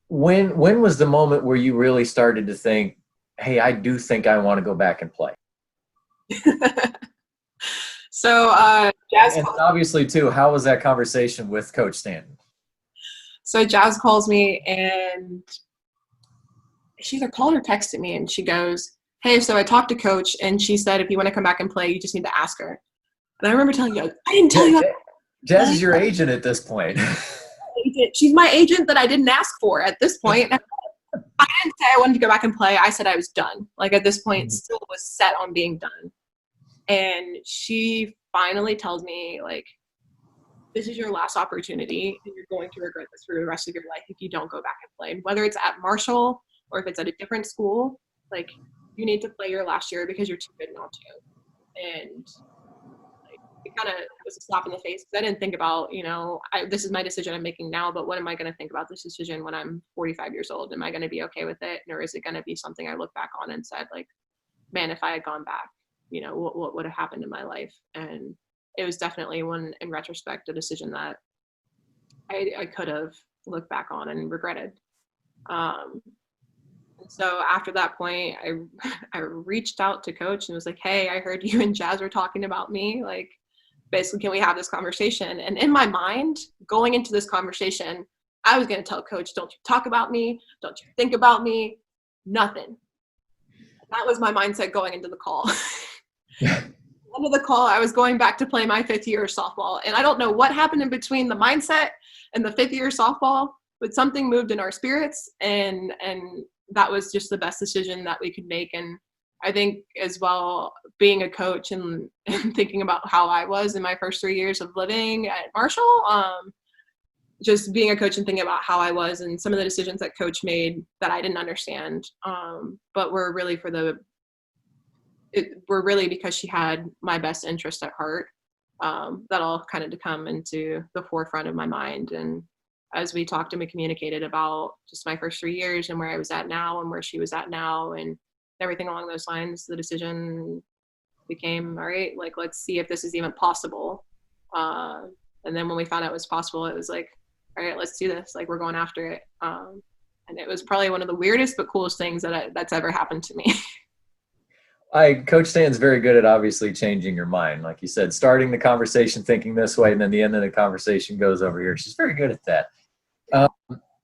When was the moment where you really started to think, hey, I do think I want to go back and play? So Jazz and obviously too, how was that conversation with Coach Stanton? So Jazz calls me, and she either called or texted me, and she goes, hey, so I talked to Coach, and she said if you want to come back and play, you just need to ask her. And I remember telling you, I didn't tell you. Jazz is your agent at this point. She's my agent that I didn't ask for at this point. I didn't say I wanted to go back and play. I said I was done. Like at this point, still was set on being done. And she finally tells me, like, this is your last opportunity, and you're going to regret this for the rest of your life if you don't go back and play. And whether it's at Marshall or if it's at a different school, like, you need to play your last year because you're too good not to. And like, it kind of was a slap in the face because I didn't think about, you know, this is my decision I'm making now, but what am I going to think about this decision when I'm 45 years old? Am I going to be okay with it? Or is it going to be something I look back on and said, like, man, if I had gone back, you know, what would have happened in my life? And it was definitely one, in retrospect, a decision that I could have looked back on and regretted. And so after that point, I reached out to Coach and was like, hey, I heard you and Jazz were talking about me. Like, basically, can we have this conversation? And in my mind, going into this conversation, I was going to tell Coach, don't you talk about me. Don't you think about me. Nothing. That was my mindset going into the call. End of the call, I was going back to play my 5th year of softball. And I don't know what happened in between the mindset and the 5th year softball, but something moved in our spirits. And that was just the best decision that we could make. And I think as well, being a coach and thinking about how I was in my first 3 years of living at Marshall, just being a coach and thinking about how I was and some of the decisions that Coach made that I didn't understand, but were really were really because she had my best interest at heart. That all kind of to come into the forefront of my mind. And as we talked and we communicated about just my first 3 years and where I was at now and where she was at now and everything along those lines, the decision became, all right, like, let's see if this is even possible. And then when we found out it was possible, it was like, all right, let's do this. Like, we're going after it. And it was probably one of the weirdest but coolest things that's ever happened to me. Coach Stan's very good at obviously changing your mind. Like you said, starting the conversation thinking this way, and then the end of the conversation goes over here. She's very good at that.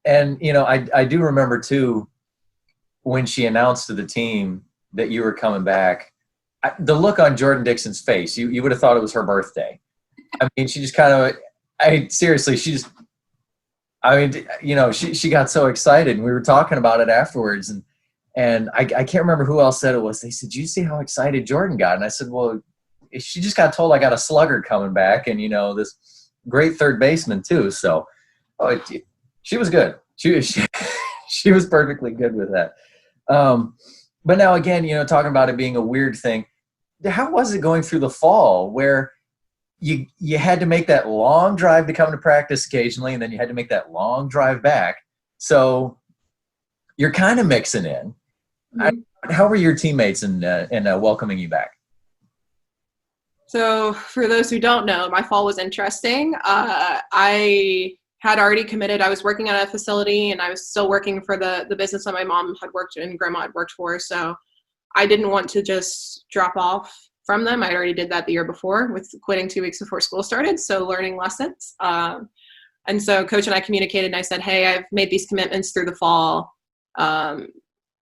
And, you know, I do remember, too, when she announced to the team that you were coming back, the look on Jordan Dixon's face, you would have thought it was her birthday. I mean, she just kind of – seriously, she just – I mean, you know, she got so excited. And we were talking about it afterwards, and I can't remember who else said it was. They said, "Do you see how excited Jordan got?" And I said, well, she just got told I got a slugger coming back, and, you know, this great third baseman too. So she was good. She was perfectly good with that. But now again, you know, talking about it being a weird thing, how was it going through the fall where you had to make that long drive to come to practice occasionally, and then you had to make that long drive back? So you're kind of mixing in. How were your teammates in welcoming you back? So for those who don't know, my fall was interesting. I had already committed. I was working at a facility, and I was still working for the business that my mom had worked and grandma had worked for. So I didn't want to just drop off from them. I already did that the year before with quitting 2 weeks before school started. So learning lessons. And so Coach and I communicated, and I said, hey, I've made these commitments through the fall.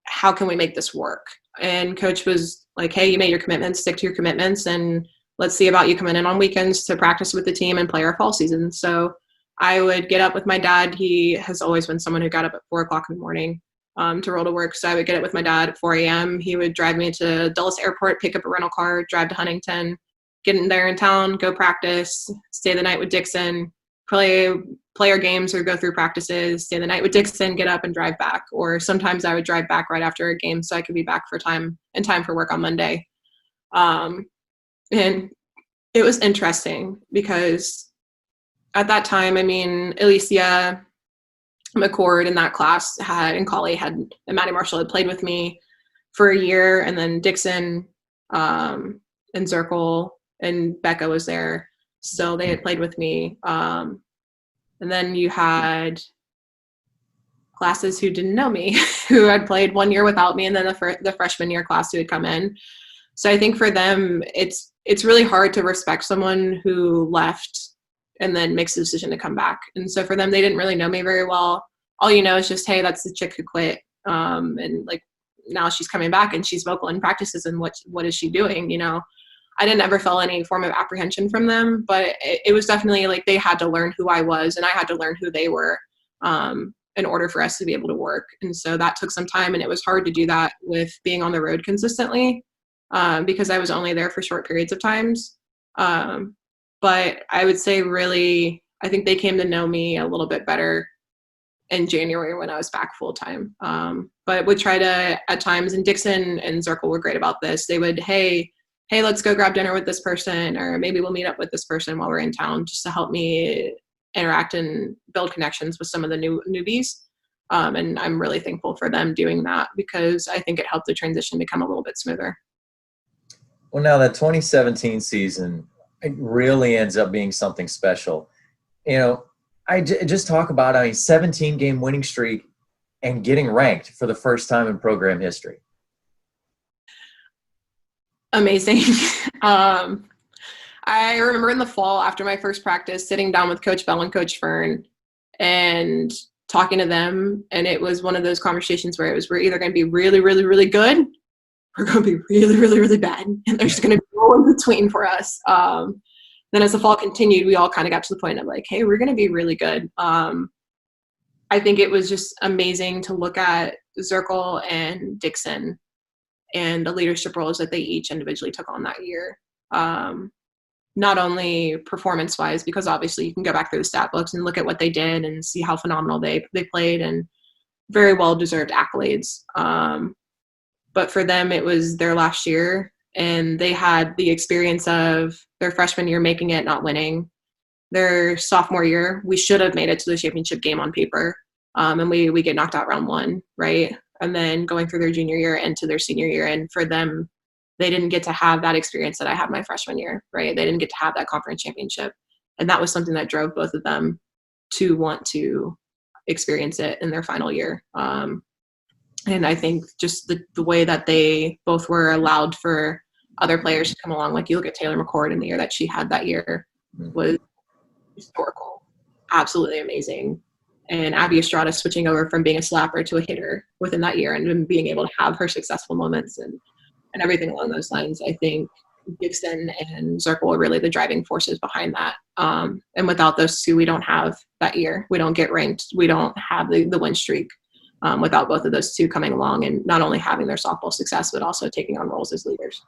How can we make this work? And Coach was like, hey, you made your commitments, stick to your commitments, and let's see about you coming in on weekends to practice with the team and play our fall season. So I would get up with my dad. He has always been someone who got up at 4 o'clock in the morning to roll to work. So I would get up with my dad at 4 a.m. He would drive me to Dulles Airport, pick up a rental car, drive to Huntington, get in there in town, go practice, stay the night with Dixon, play our games or go through practices, stay the night with Dixon, get up and drive back. Or sometimes I would drive back right after a game so I could be back in time for work on Monday. And it was interesting because at that time, I mean, Alicia McCord in that class and Colley and Maddie Marshall had played with me for a year, and then Dixon and Zirkle and Becca was there. So they had played with me. And then you had classes who didn't know me, who had played 1 year without me, and then the freshman year class who had come in. So I think for them, it's really hard to respect someone who left and then makes the decision to come back. And so for them, they didn't really know me very well. All you know is just, hey, that's the chick who quit. And like now she's coming back and she's vocal in practices, and what is she doing? You know, I didn't ever feel any form of apprehension from them, but it was definitely like they had to learn who I was and I had to learn who they were in order for us to be able to work. And so that took some time, and it was hard to do that with being on the road consistently because I was only there for short periods of times. But I would say really, I think they came to know me a little bit better in January when I was back full time. But would try to at times, and Dixon and Zirkle were great about this. They would, hey, let's go grab dinner with this person, or maybe we'll meet up with this person while we're in town, just to help me interact and build connections with some of the newbies. And I'm really thankful for them doing that because I think it helped the transition become a little bit smoother. Well, now that 2017 season, it really ends up being something special. You know, just talk about, 17-game winning streak and getting ranked for the first time in program history. Amazing. I remember in the fall after my first practice sitting down with Coach Bell and Coach Fern and talking to them, and it was one of those conversations where we're either going to be really, really, really good, or going to be really, really, really bad, and there's going to be no in between for us. Then as the fall continued, we all kind of got to the point of like, hey, we're going to be really good. I think it was just amazing to look at Zirkle and Dixon and the leadership roles that they each individually took on that year. Not only performance-wise, because obviously you can go back through the stat books and look at what they did and see how phenomenal they played, and very well-deserved accolades. But for them, it was their last year, and they had the experience of their freshman year making it, not winning. Their sophomore year, we should have made it to the championship game on paper, and we get knocked out round one, right? And then going through their junior year into their senior year, and for them, they didn't get to have that experience that I had my freshman year, right? They didn't get to have that conference championship. And that was something that drove both of them to want to experience it in their final year. And I think just the way that they both were allowed for other players to come along, like you look at Taylor McCord in the year that she had that year, was historical, absolutely amazing. And Abby Estrada switching over from being a slapper to a hitter within that year and being able to have her successful moments and everything along those lines. I think Dixon and Zirkle were really the driving forces behind that. And without those two, we don't have that year. We don't get ranked. We don't have the win streak without both of those two coming along and not only having their softball success, but also taking on roles as leaders.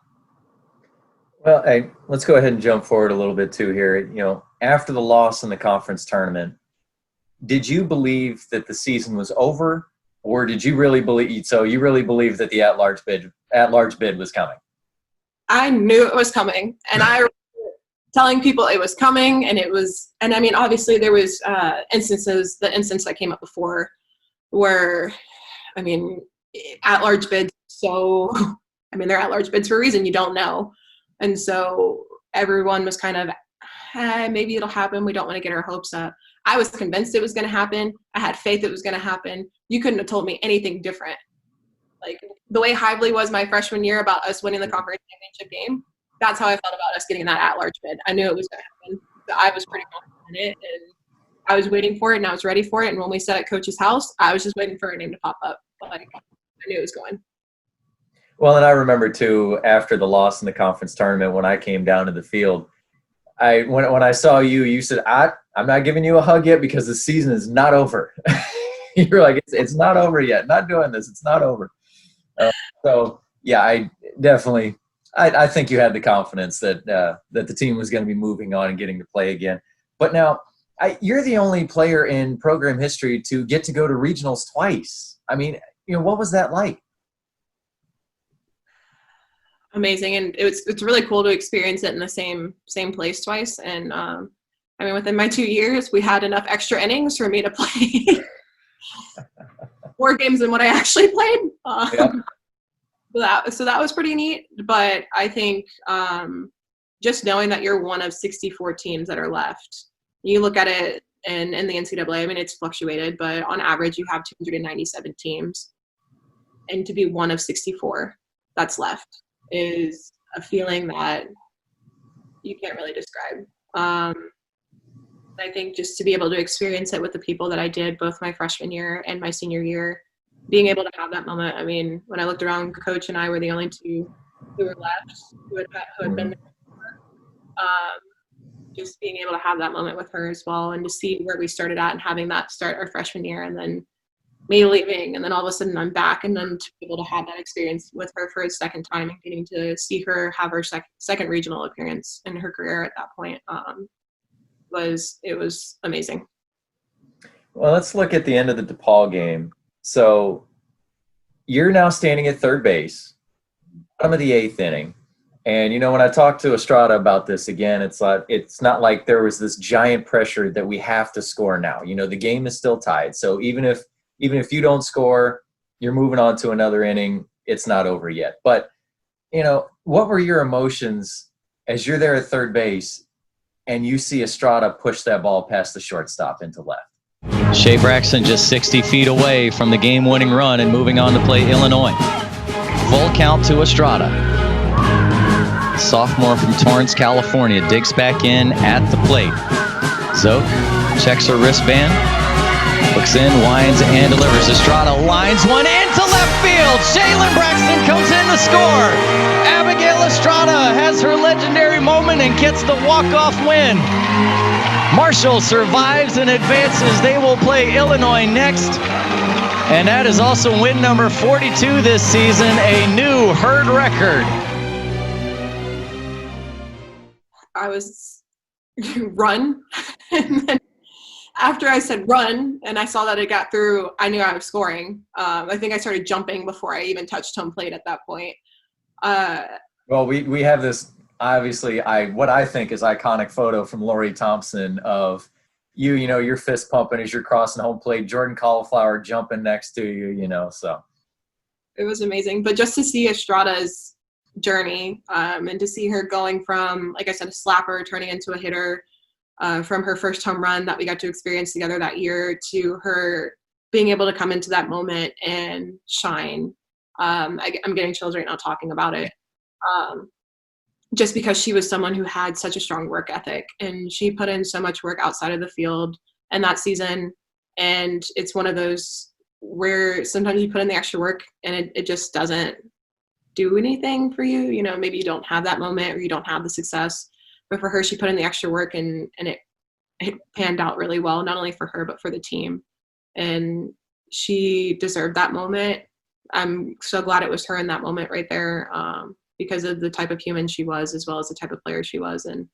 Well, hey, let's go ahead and jump forward a little bit too here. You know, after the loss in the conference tournament, did you believe that the season was over, or did you really believe? So you really believe that the at-large bid was coming? I knew it was coming, and I remember telling people it was coming, and I mean, obviously there was instances. The instance that came up before, where, I mean, at-large bids. So, I mean, they're at-large bids for a reason. You don't know, and so everyone was kind of, maybe it'll happen. We don't want to get our hopes up. I was convinced it was going to happen. I had faith it was going to happen. You couldn't have told me anything different. Like the way Hively was my freshman year about us winning the conference championship game, that's how I felt about us getting that at-large bid. I knew it was going to happen. I was pretty confident in it, and I was waiting for it, and I was ready for it. And when we sat at Coach's house, I was just waiting for her name to pop up. Like I knew it was going. Well, and I remember too, after the loss in the conference tournament, when I came down to the field, when I saw you, you said, I'm not giving you a hug yet because the season is not over. You're like, it's not over yet. Not doing this. It's not over. So, yeah, I definitely I think you had the confidence that the team was going to be moving on and getting to play again. But now you're the only player in program history to get to go to regionals twice. I mean, what was that like? Amazing, and it's really cool to experience it in the same place twice. And I mean, within my 2 years, we had enough extra innings for me to play more games than what I actually played. Yep. So that was pretty neat. But I think just knowing that you're one of 64 teams that are left, you look at it in the NCAA, I mean, it's fluctuated, but on average, you have 297 teams. And to be one of 64 that's left is a feeling that you can't really describe. I think just to be able to experience it with the people that I did both my freshman year and my senior year, being able to have that moment. I mean, when I looked around, Coach and I were the only two who were left who had been there before. Just being able to have that moment with her as well, and to see where we started at and having that start our freshman year, and then me leaving, and then all of a sudden I'm back, and then to be able to have that experience with her for a second time and getting to see her have her second regional appearance in her career at that point it was amazing. Well, let's look at the end of the DePaul game. So you're now standing at third base, bottom of the 8th inning. And, you know, when I talked to Estrada about this again, it's not like there was this giant pressure that we have to score now. You know, the game is still tied. So even if you don't score, you're moving on to another inning. It's not over yet. But, you know, what were your emotions as you're there at third base and you see Estrada push that ball past the shortstop into left? Shaelynn Braxton just 60 feet away from the game-winning run and moving on to play Illinois. Full count to Estrada. Sophomore from Torrance, California, digs back in at the plate. Zoke checks her wristband, looks in, winds, and delivers. Estrada lines one into left field. Shaelynn Braxton comes in to score. Abigail Estrada has her legendary moment and gets the walk-off win. Marshall survives and advances. They will play Illinois next. And that is also win number 42 this season, a new herd record. I was run, and then after I said run and I saw that it got through, I knew I was scoring. I think I started jumping before I even touched home plate at that point. Well, we have this, obviously, what I think is iconic photo from Lori Thompson of you know, you're fist pumping as you're crossing home plate, Jordan Cauliflower jumping next to you, you know, so. It was amazing. But just to see Estrada's journey and to see her going from, like I said, a slapper turning into a hitter, from her first home run that we got to experience together that year to her being able to come into that moment and shine. I'm getting chills right now talking about it. Just because she was someone who had such a strong work ethic, and she put in so much work outside of the field in that season. And it's one of those where sometimes you put in the extra work and it just doesn't do anything for you. You know, maybe you don't have that moment or you don't have the success. But for her, she put in the extra work and it panned out really well, not only for her, but for the team. And she deserved that moment. I'm so glad it was her in that moment right there, because of the type of human she was, as well as the type of player she was. And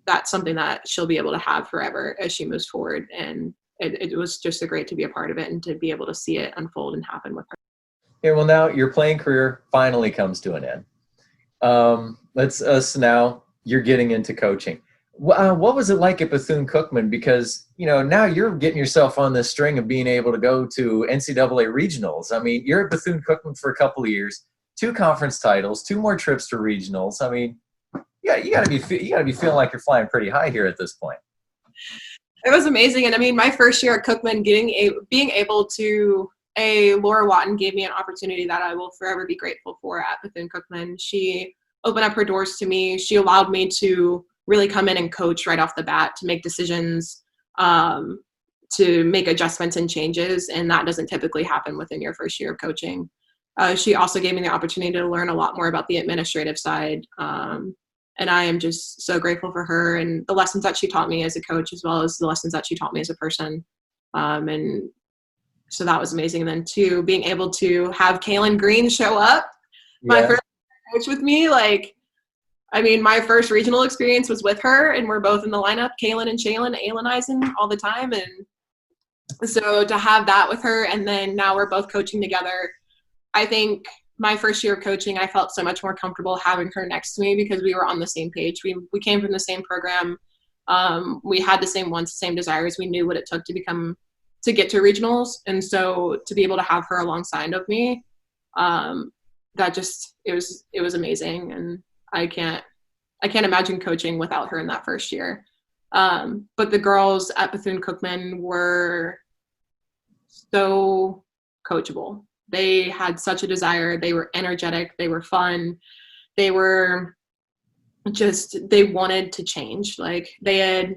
that's something that she'll be able to have forever as she moves forward. And it was just so great to be a part of it and to be able to see it unfold and happen with her. Yeah, well, now your playing career finally comes to an end. Now you're getting into coaching. What was it like at Bethune Cookman? Because, you know, now you're getting yourself on this string of being able to go to NCAA regionals. I mean, you're at Bethune Cookman for a couple of years, 2 conference titles, 2 more trips to regionals. I mean, yeah, you gotta be feeling like you're flying pretty high here at this point. It was amazing. And I mean, my first year at Cookman, being able to, Laura Watton gave me an opportunity that I will forever be grateful for at Bethune Cookman. She opened up her doors to me. She allowed me to really come in and coach right off the bat, to make decisions, to make adjustments and changes. And that doesn't typically happen within your first year of coaching. She also gave me the opportunity to learn a lot more about the administrative side. And I am just so grateful for her and the lessons that she taught me as a coach, as well as the lessons that she taught me as a person. And so that was amazing. And then 2, being able to have Kaylin Green show up, my first coach with me, my first regional experience was with her, and we're both in the lineup, Kaylin and Shaelynn, Ailenizing all the time. And so to have that with her, and then now we're both coaching together. I think my first year of coaching, I felt so much more comfortable having her next to me because we were on the same page. We came from the same program. We had the same wants, the same desires. We knew what it took to get to regionals. And so to be able to have her alongside of me, it was amazing. And I can't imagine coaching without her in that first year. But the girls at Bethune Cookman were so coachable. They had such a desire. They were energetic. They were fun. They wanted to change. Like, they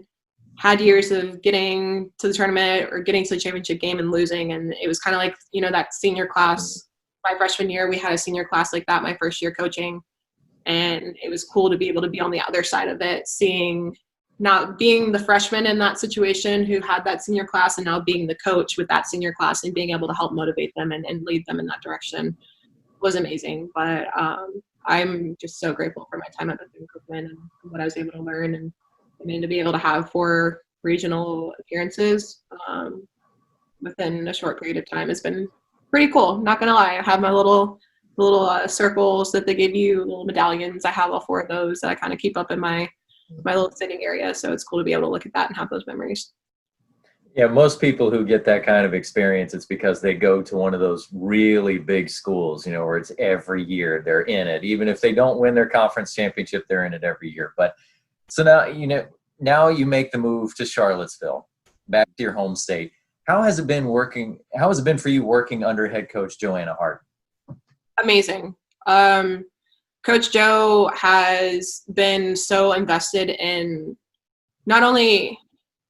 had years of getting to the tournament or getting to the championship game and losing. And it was kind of like, that senior class. My freshman year, we had a senior class like that my first year coaching. And it was cool to be able to be on the other side of it, not being the freshman in that situation who had that senior class, and now being the coach with that senior class and being able to help motivate them and lead them in that direction was amazing. But I'm just so grateful for my time at Bethune Cookman and what I was able to learn, and to be able to have 4 regional appearances within a short period of time has been pretty cool. Not gonna lie, I have my little circles that they give you, little medallions. I have all 4 of those that I kind of keep up in my little sitting area. So it's cool to be able to look at that and have those memories. Yeah, most people who get that kind of experience, it's because they go to one of those really big schools, where it's every year they're in it. Even if they don't win their conference championship, they're in it every year. But so now you make the move to Charlottesville, back to your home state. How has it been for you working under head coach Joanna Hart? Amazing. Coach Joe has been so invested in not only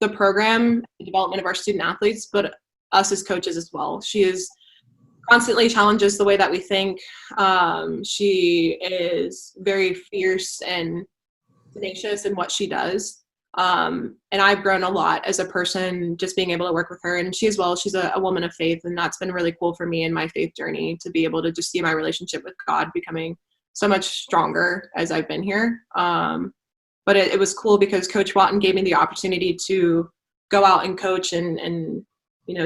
the program, the development of our student athletes, but us as coaches as well. She is constantly challenges the way that we think. She is very fierce and tenacious in what she does. And I've grown a lot as a person just being able to work with her. And she as well, she's a woman of faith. And that's been really cool for me in my faith journey, to be able to just see my relationship with God becoming so much stronger as I've been here. But it was cool because Coach Watton gave me the opportunity to go out and coach and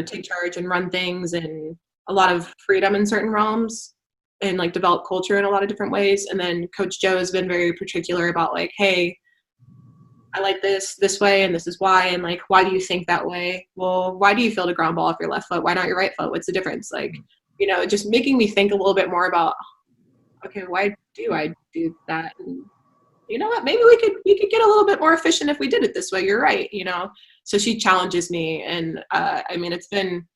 take charge and run things, and a lot of freedom in certain realms, and like develop culture in a lot of different ways. And then Coach Joe has been very particular about like, hey, I like this way, and this is why. And like, why do you think that way? Well, why do you feel the ground ball off your left foot? Why not your right foot? What's the difference? Like, just making me think a little bit more about, okay, why do I do that? And you know what, maybe we could get a little bit more efficient if we did it this way. You're right. So she challenges me. And it's been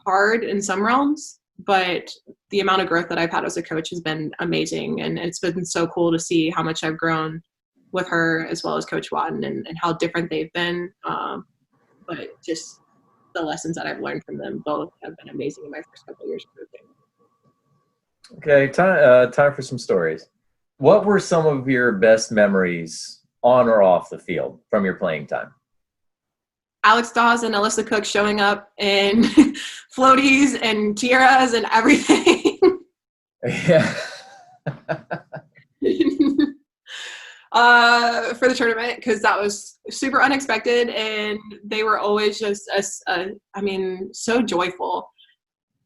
hard in some realms, but the amount of growth that I've had as a coach has been amazing. And it's been so cool to see how much I've grown with her, as well as Coach Watton, and how different they've been. But just the lessons that I've learned from them both have been amazing in my first couple of years of coaching. Okay, time for some stories. What were some of your best memories on or off the field from your playing time? Alex Dawes and Alyssa Cook showing up in floaties and tiaras and everything. Yeah. For the tournament, because that was super unexpected, and they were always just so joyful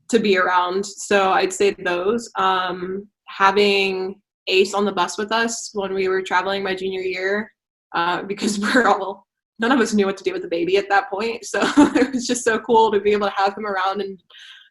to be around. So I'd say those. Having Ace on the bus with us when we were traveling my junior year, because none of us knew what to do with the baby at that point. So it was just so cool to be able to have him around, and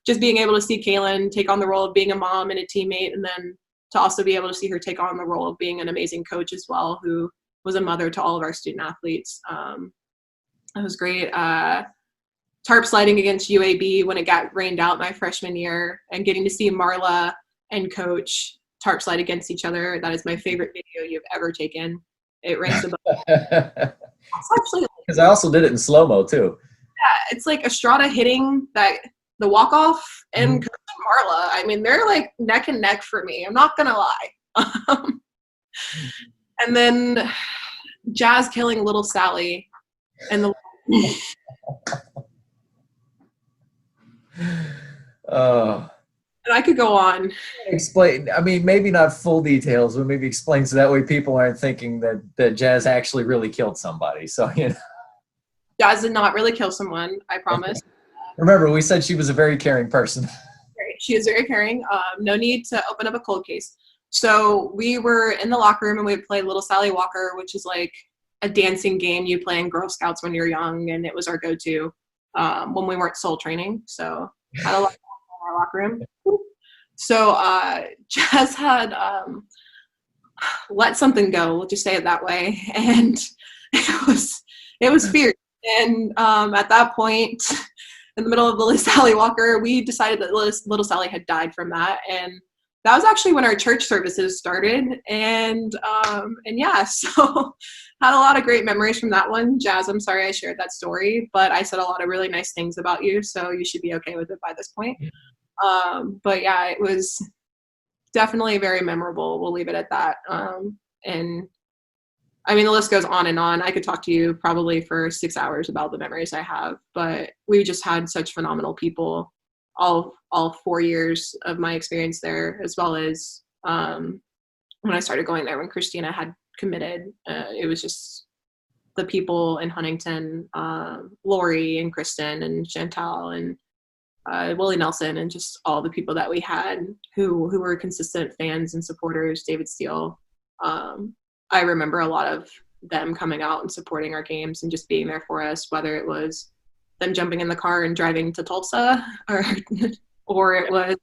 just being able to see Kaylin take on the role of being a mom and a teammate, and then to also be able to see her take on the role of being an amazing coach as well, who was a mother to all of our student athletes. That was great. Tarp sliding against UAB when it got rained out my freshman year, and getting to see Marla and Coach tarp slide against each other. That is my favorite video you've ever taken. It ranks above. Actually, because I also did it in slow-mo too. Yeah, it's like Estrada hitting the walk-off and Coach and Marla. They're like neck and neck for me. I'm not gonna lie. And then Jazz killing little Sally, and the. Oh. And I could go on. Explain. Maybe not full details, but maybe explain so that way people aren't thinking that Jazz actually really killed somebody. So Jazz did not really kill someone. I promise. Remember, we said she was a very caring person. She is very caring. No need to open up a cold case. So we were in the locker room, and we would play Little Sally Walker, which is like a dancing game you play in Girl Scouts when you're young, and it was our go-to when we weren't soul training. So had a lot of fun in our locker room. So Jazz had let something go, we'll just say it that way, and it was fierce. And at that point, in the middle of Little Sally Walker, we decided that Little Sally had died from that, and that was actually when our church services started. And yeah, so had a lot of great memories from that one. Jazz, I'm sorry I shared that story, but I said a lot of really nice things about you, so you should be okay with it by this point. But yeah, it was definitely very memorable. We'll leave it at that. And I mean, the list goes on and on. I could talk to you probably for 6 hours about the memories I have, but we just had such phenomenal people all 4 years of my experience there, as well as when I started going there when Christina had committed. It was just the people in Huntington, Lori and Kristen and Chantal and Willie Nelson, and just all the people that we had who were consistent fans and supporters. David Steele. I remember a lot of them coming out and supporting our games and just being there for us, whether it was them jumping in the car and driving to Tulsa or it was,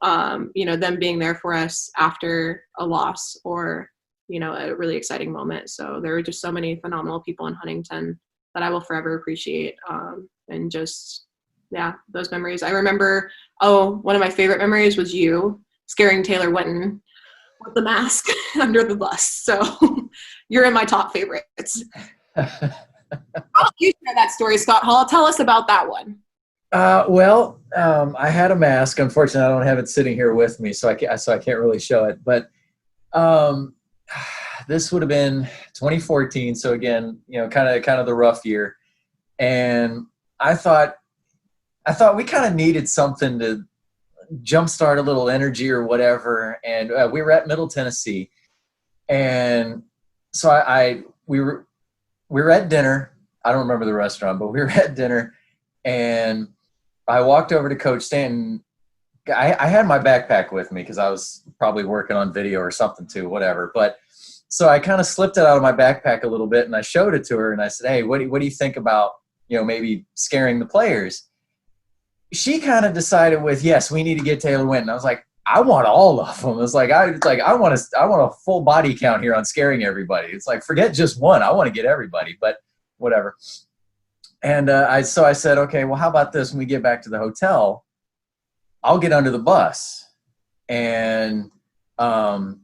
them being there for us after a loss or, a really exciting moment. So there were just so many phenomenal people in Huntington that I will forever appreciate. And just, yeah, those memories. I remember, one of my favorite memories was you scaring Taylor Winton with the mask under the bus. So you're in my top favorites. You share that story, Scott Hall. Tell us about that one. I had a mask. Unfortunately, I don't have it sitting here with me, so I can't really show it. But this would have been 2014. So again, kind of the rough year. And I thought we kind of needed something to jumpstart a little energy or whatever. And we were at Middle Tennessee, and so we were at dinner. I don't remember the restaurant, but we were at dinner, and I walked over to Coach Stanton. I had my backpack with me because I was probably working on video or something too, whatever. But so I kind of slipped it out of my backpack a little bit, and I showed it to her, and I said, "Hey, what do you think about maybe scaring the players?" She kind of decided with, yes, we need to get Taylor Winton. I was like, I want all of them. It's like I want a full body count here on scaring everybody. It's like, forget just one. I want to get everybody, but whatever. And I said, okay, well, how about this? When we get back to the hotel, I'll get under the bus. And I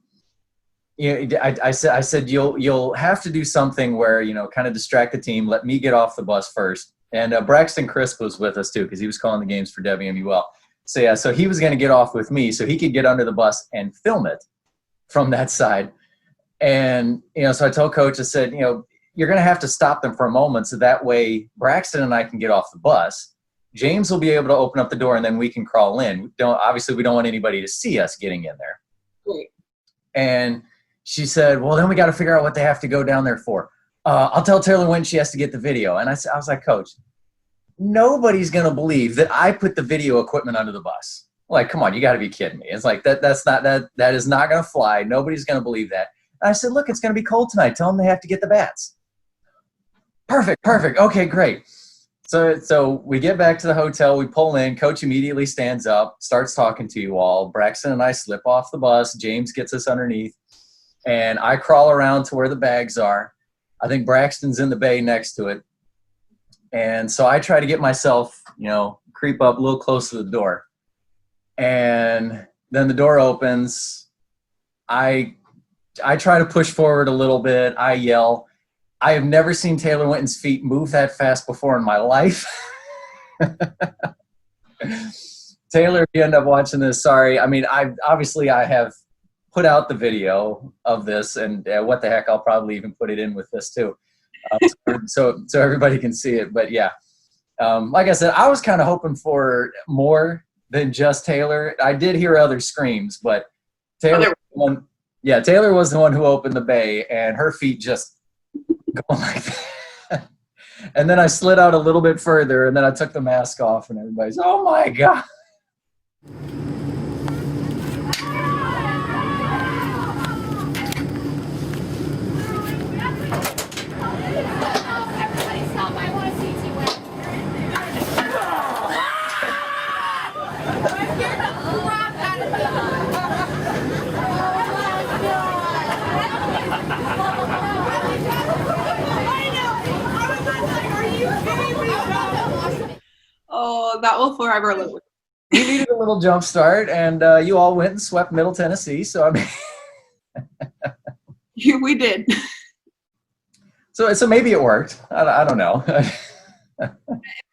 said you'll have to do something where kind of distract the team. Let me get off the bus first. And Braxton Crisp was with us too because he was calling the games for WMUL. So yeah, so he was going to get off with me so he could get under the bus and film it from that side. And so I told Coach, I said, you're going to have to stop them for a moment so that way Braxton and I can get off the bus. James will be able to open up the door and then we can crawl in. We don't want anybody to see us getting in there. Right. And she said, well, then we got to figure out what they have to go down there for. I'll tell Taylor when she has to get the video. And I was like, Coach, nobody's going to believe that I put the video equipment under the bus. Like, come on, you got to be kidding me. It's like, that is not going to fly. Nobody's going to believe that. And I said, look, it's going to be cold tonight. Tell them they have to get the bats. Perfect. Okay, great. So we get back to the hotel. We pull in. Coach immediately stands up, starts talking to you all. Braxton and I slip off the bus. James gets us underneath. And I crawl around to where the bags are. I think Braxton's in the bay next to it. And so I try to get myself, creep up a little close to the door. And then the door opens. I try to push forward a little bit. I yell. I have never seen Taylor Winton's feet move that fast before in my life. Taylor, if you end up watching this, sorry. I mean, I have put out the video of this, and what the heck, I'll probably even put it in with this too, so everybody can see it. But yeah, like I said, I was kind of hoping for more than just Taylor. I did hear other screams, but Taylor was the one who opened the bay, and her feet just going like that. And then I slid out a little bit further, and then I took the mask off, and everybody's, oh my God. that will forever live with You needed a little jump start, and you all went and swept Middle Tennessee. So I mean, me. We did. so maybe it worked. I don't know.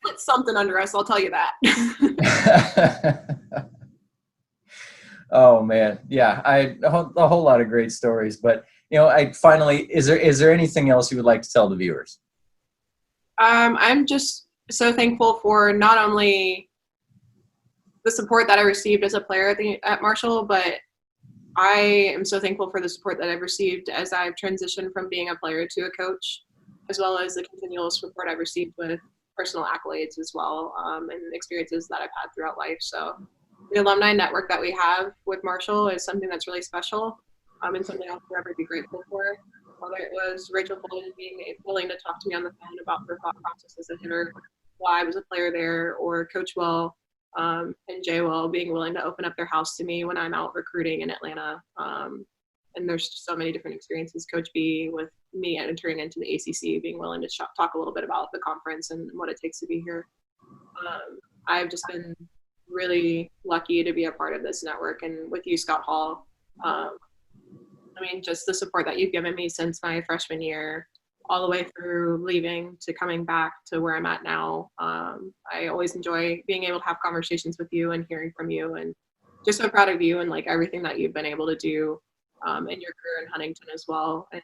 Put something under us, I'll tell you that. Oh man, yeah, a whole lot of great stories. But I finally, is there anything else you would like to tell the viewers? I'm just so thankful for not only the support that I received as a player at Marshall, but I am so thankful for the support that I've received as I've transitioned from being a player to a coach, as well as the continual support I've received with personal accolades as well, and experiences that I've had throughout life. So the alumni network that we have with Marshall is something that's really special, and something I'll forever be grateful for. Whether it was Rachel Bolden being willing to talk to me on the phone about her thought process as a hitter while I was a player there, or Coach Will and Jay Will being willing to open up their house to me when I'm out recruiting in Atlanta. And there's so many different experiences. Coach B with me entering into the ACC, being willing to talk a little bit about the conference and what it takes to be here. I've just been really lucky to be a part of this network, and with you, Scott Hall. Just the support that you've given me since my freshman year, all the way through leaving to coming back to where I'm at now. I always enjoy being able to have conversations with you and hearing from you, and just so proud of you and everything that you've been able to do in your career in Huntington as well, and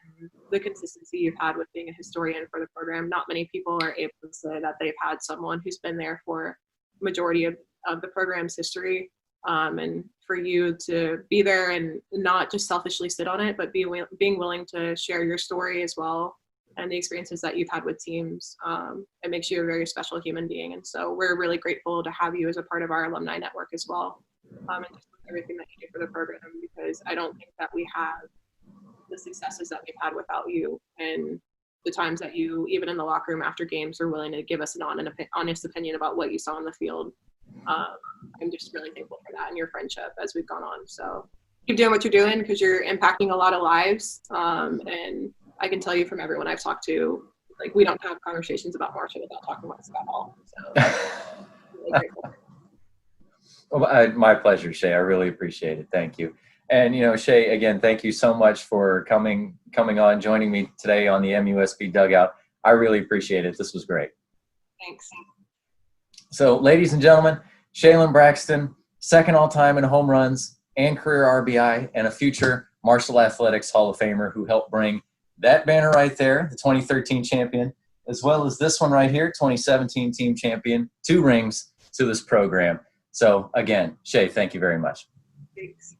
the consistency you've had with being a historian for the program. Not many people are able to say that they've had someone who's been there for the majority of the program's history, and for you to be there and not just selfishly sit on it, but being willing to share your story as well and the experiences that you've had with teams. It makes you a very special human being, and so we're really grateful to have you as a part of our alumni network as well, and just everything that you do for the program, because I don't think that we have the successes that we've had without you, and the times that you, even in the locker room after games, are willing to give us an honest opinion about what you saw on the field. I'm just really thankful for that and your friendship as we've gone on. So keep doing what you're doing, because you're impacting a lot of lives, and I can tell you from everyone I've talked to, we don't have conversations about Marshall without talking about Scott Hall. So really grateful. Well, my pleasure, Shay. I really appreciate it. Thank you. And, Shay, again, thank you so much for coming on, joining me today on the MUSB Dugout. I really appreciate it. This was great. Thanks. So, ladies and gentlemen, Shaelynn Braxton, second all-time in home runs and career RBI, and a future Marshall Athletics Hall of Famer who helped bring that banner right there, the 2013 champion, as well as this one right here, 2017 team champion, 2 rings to this program. So, again, Shay, thank you very much. Thanks.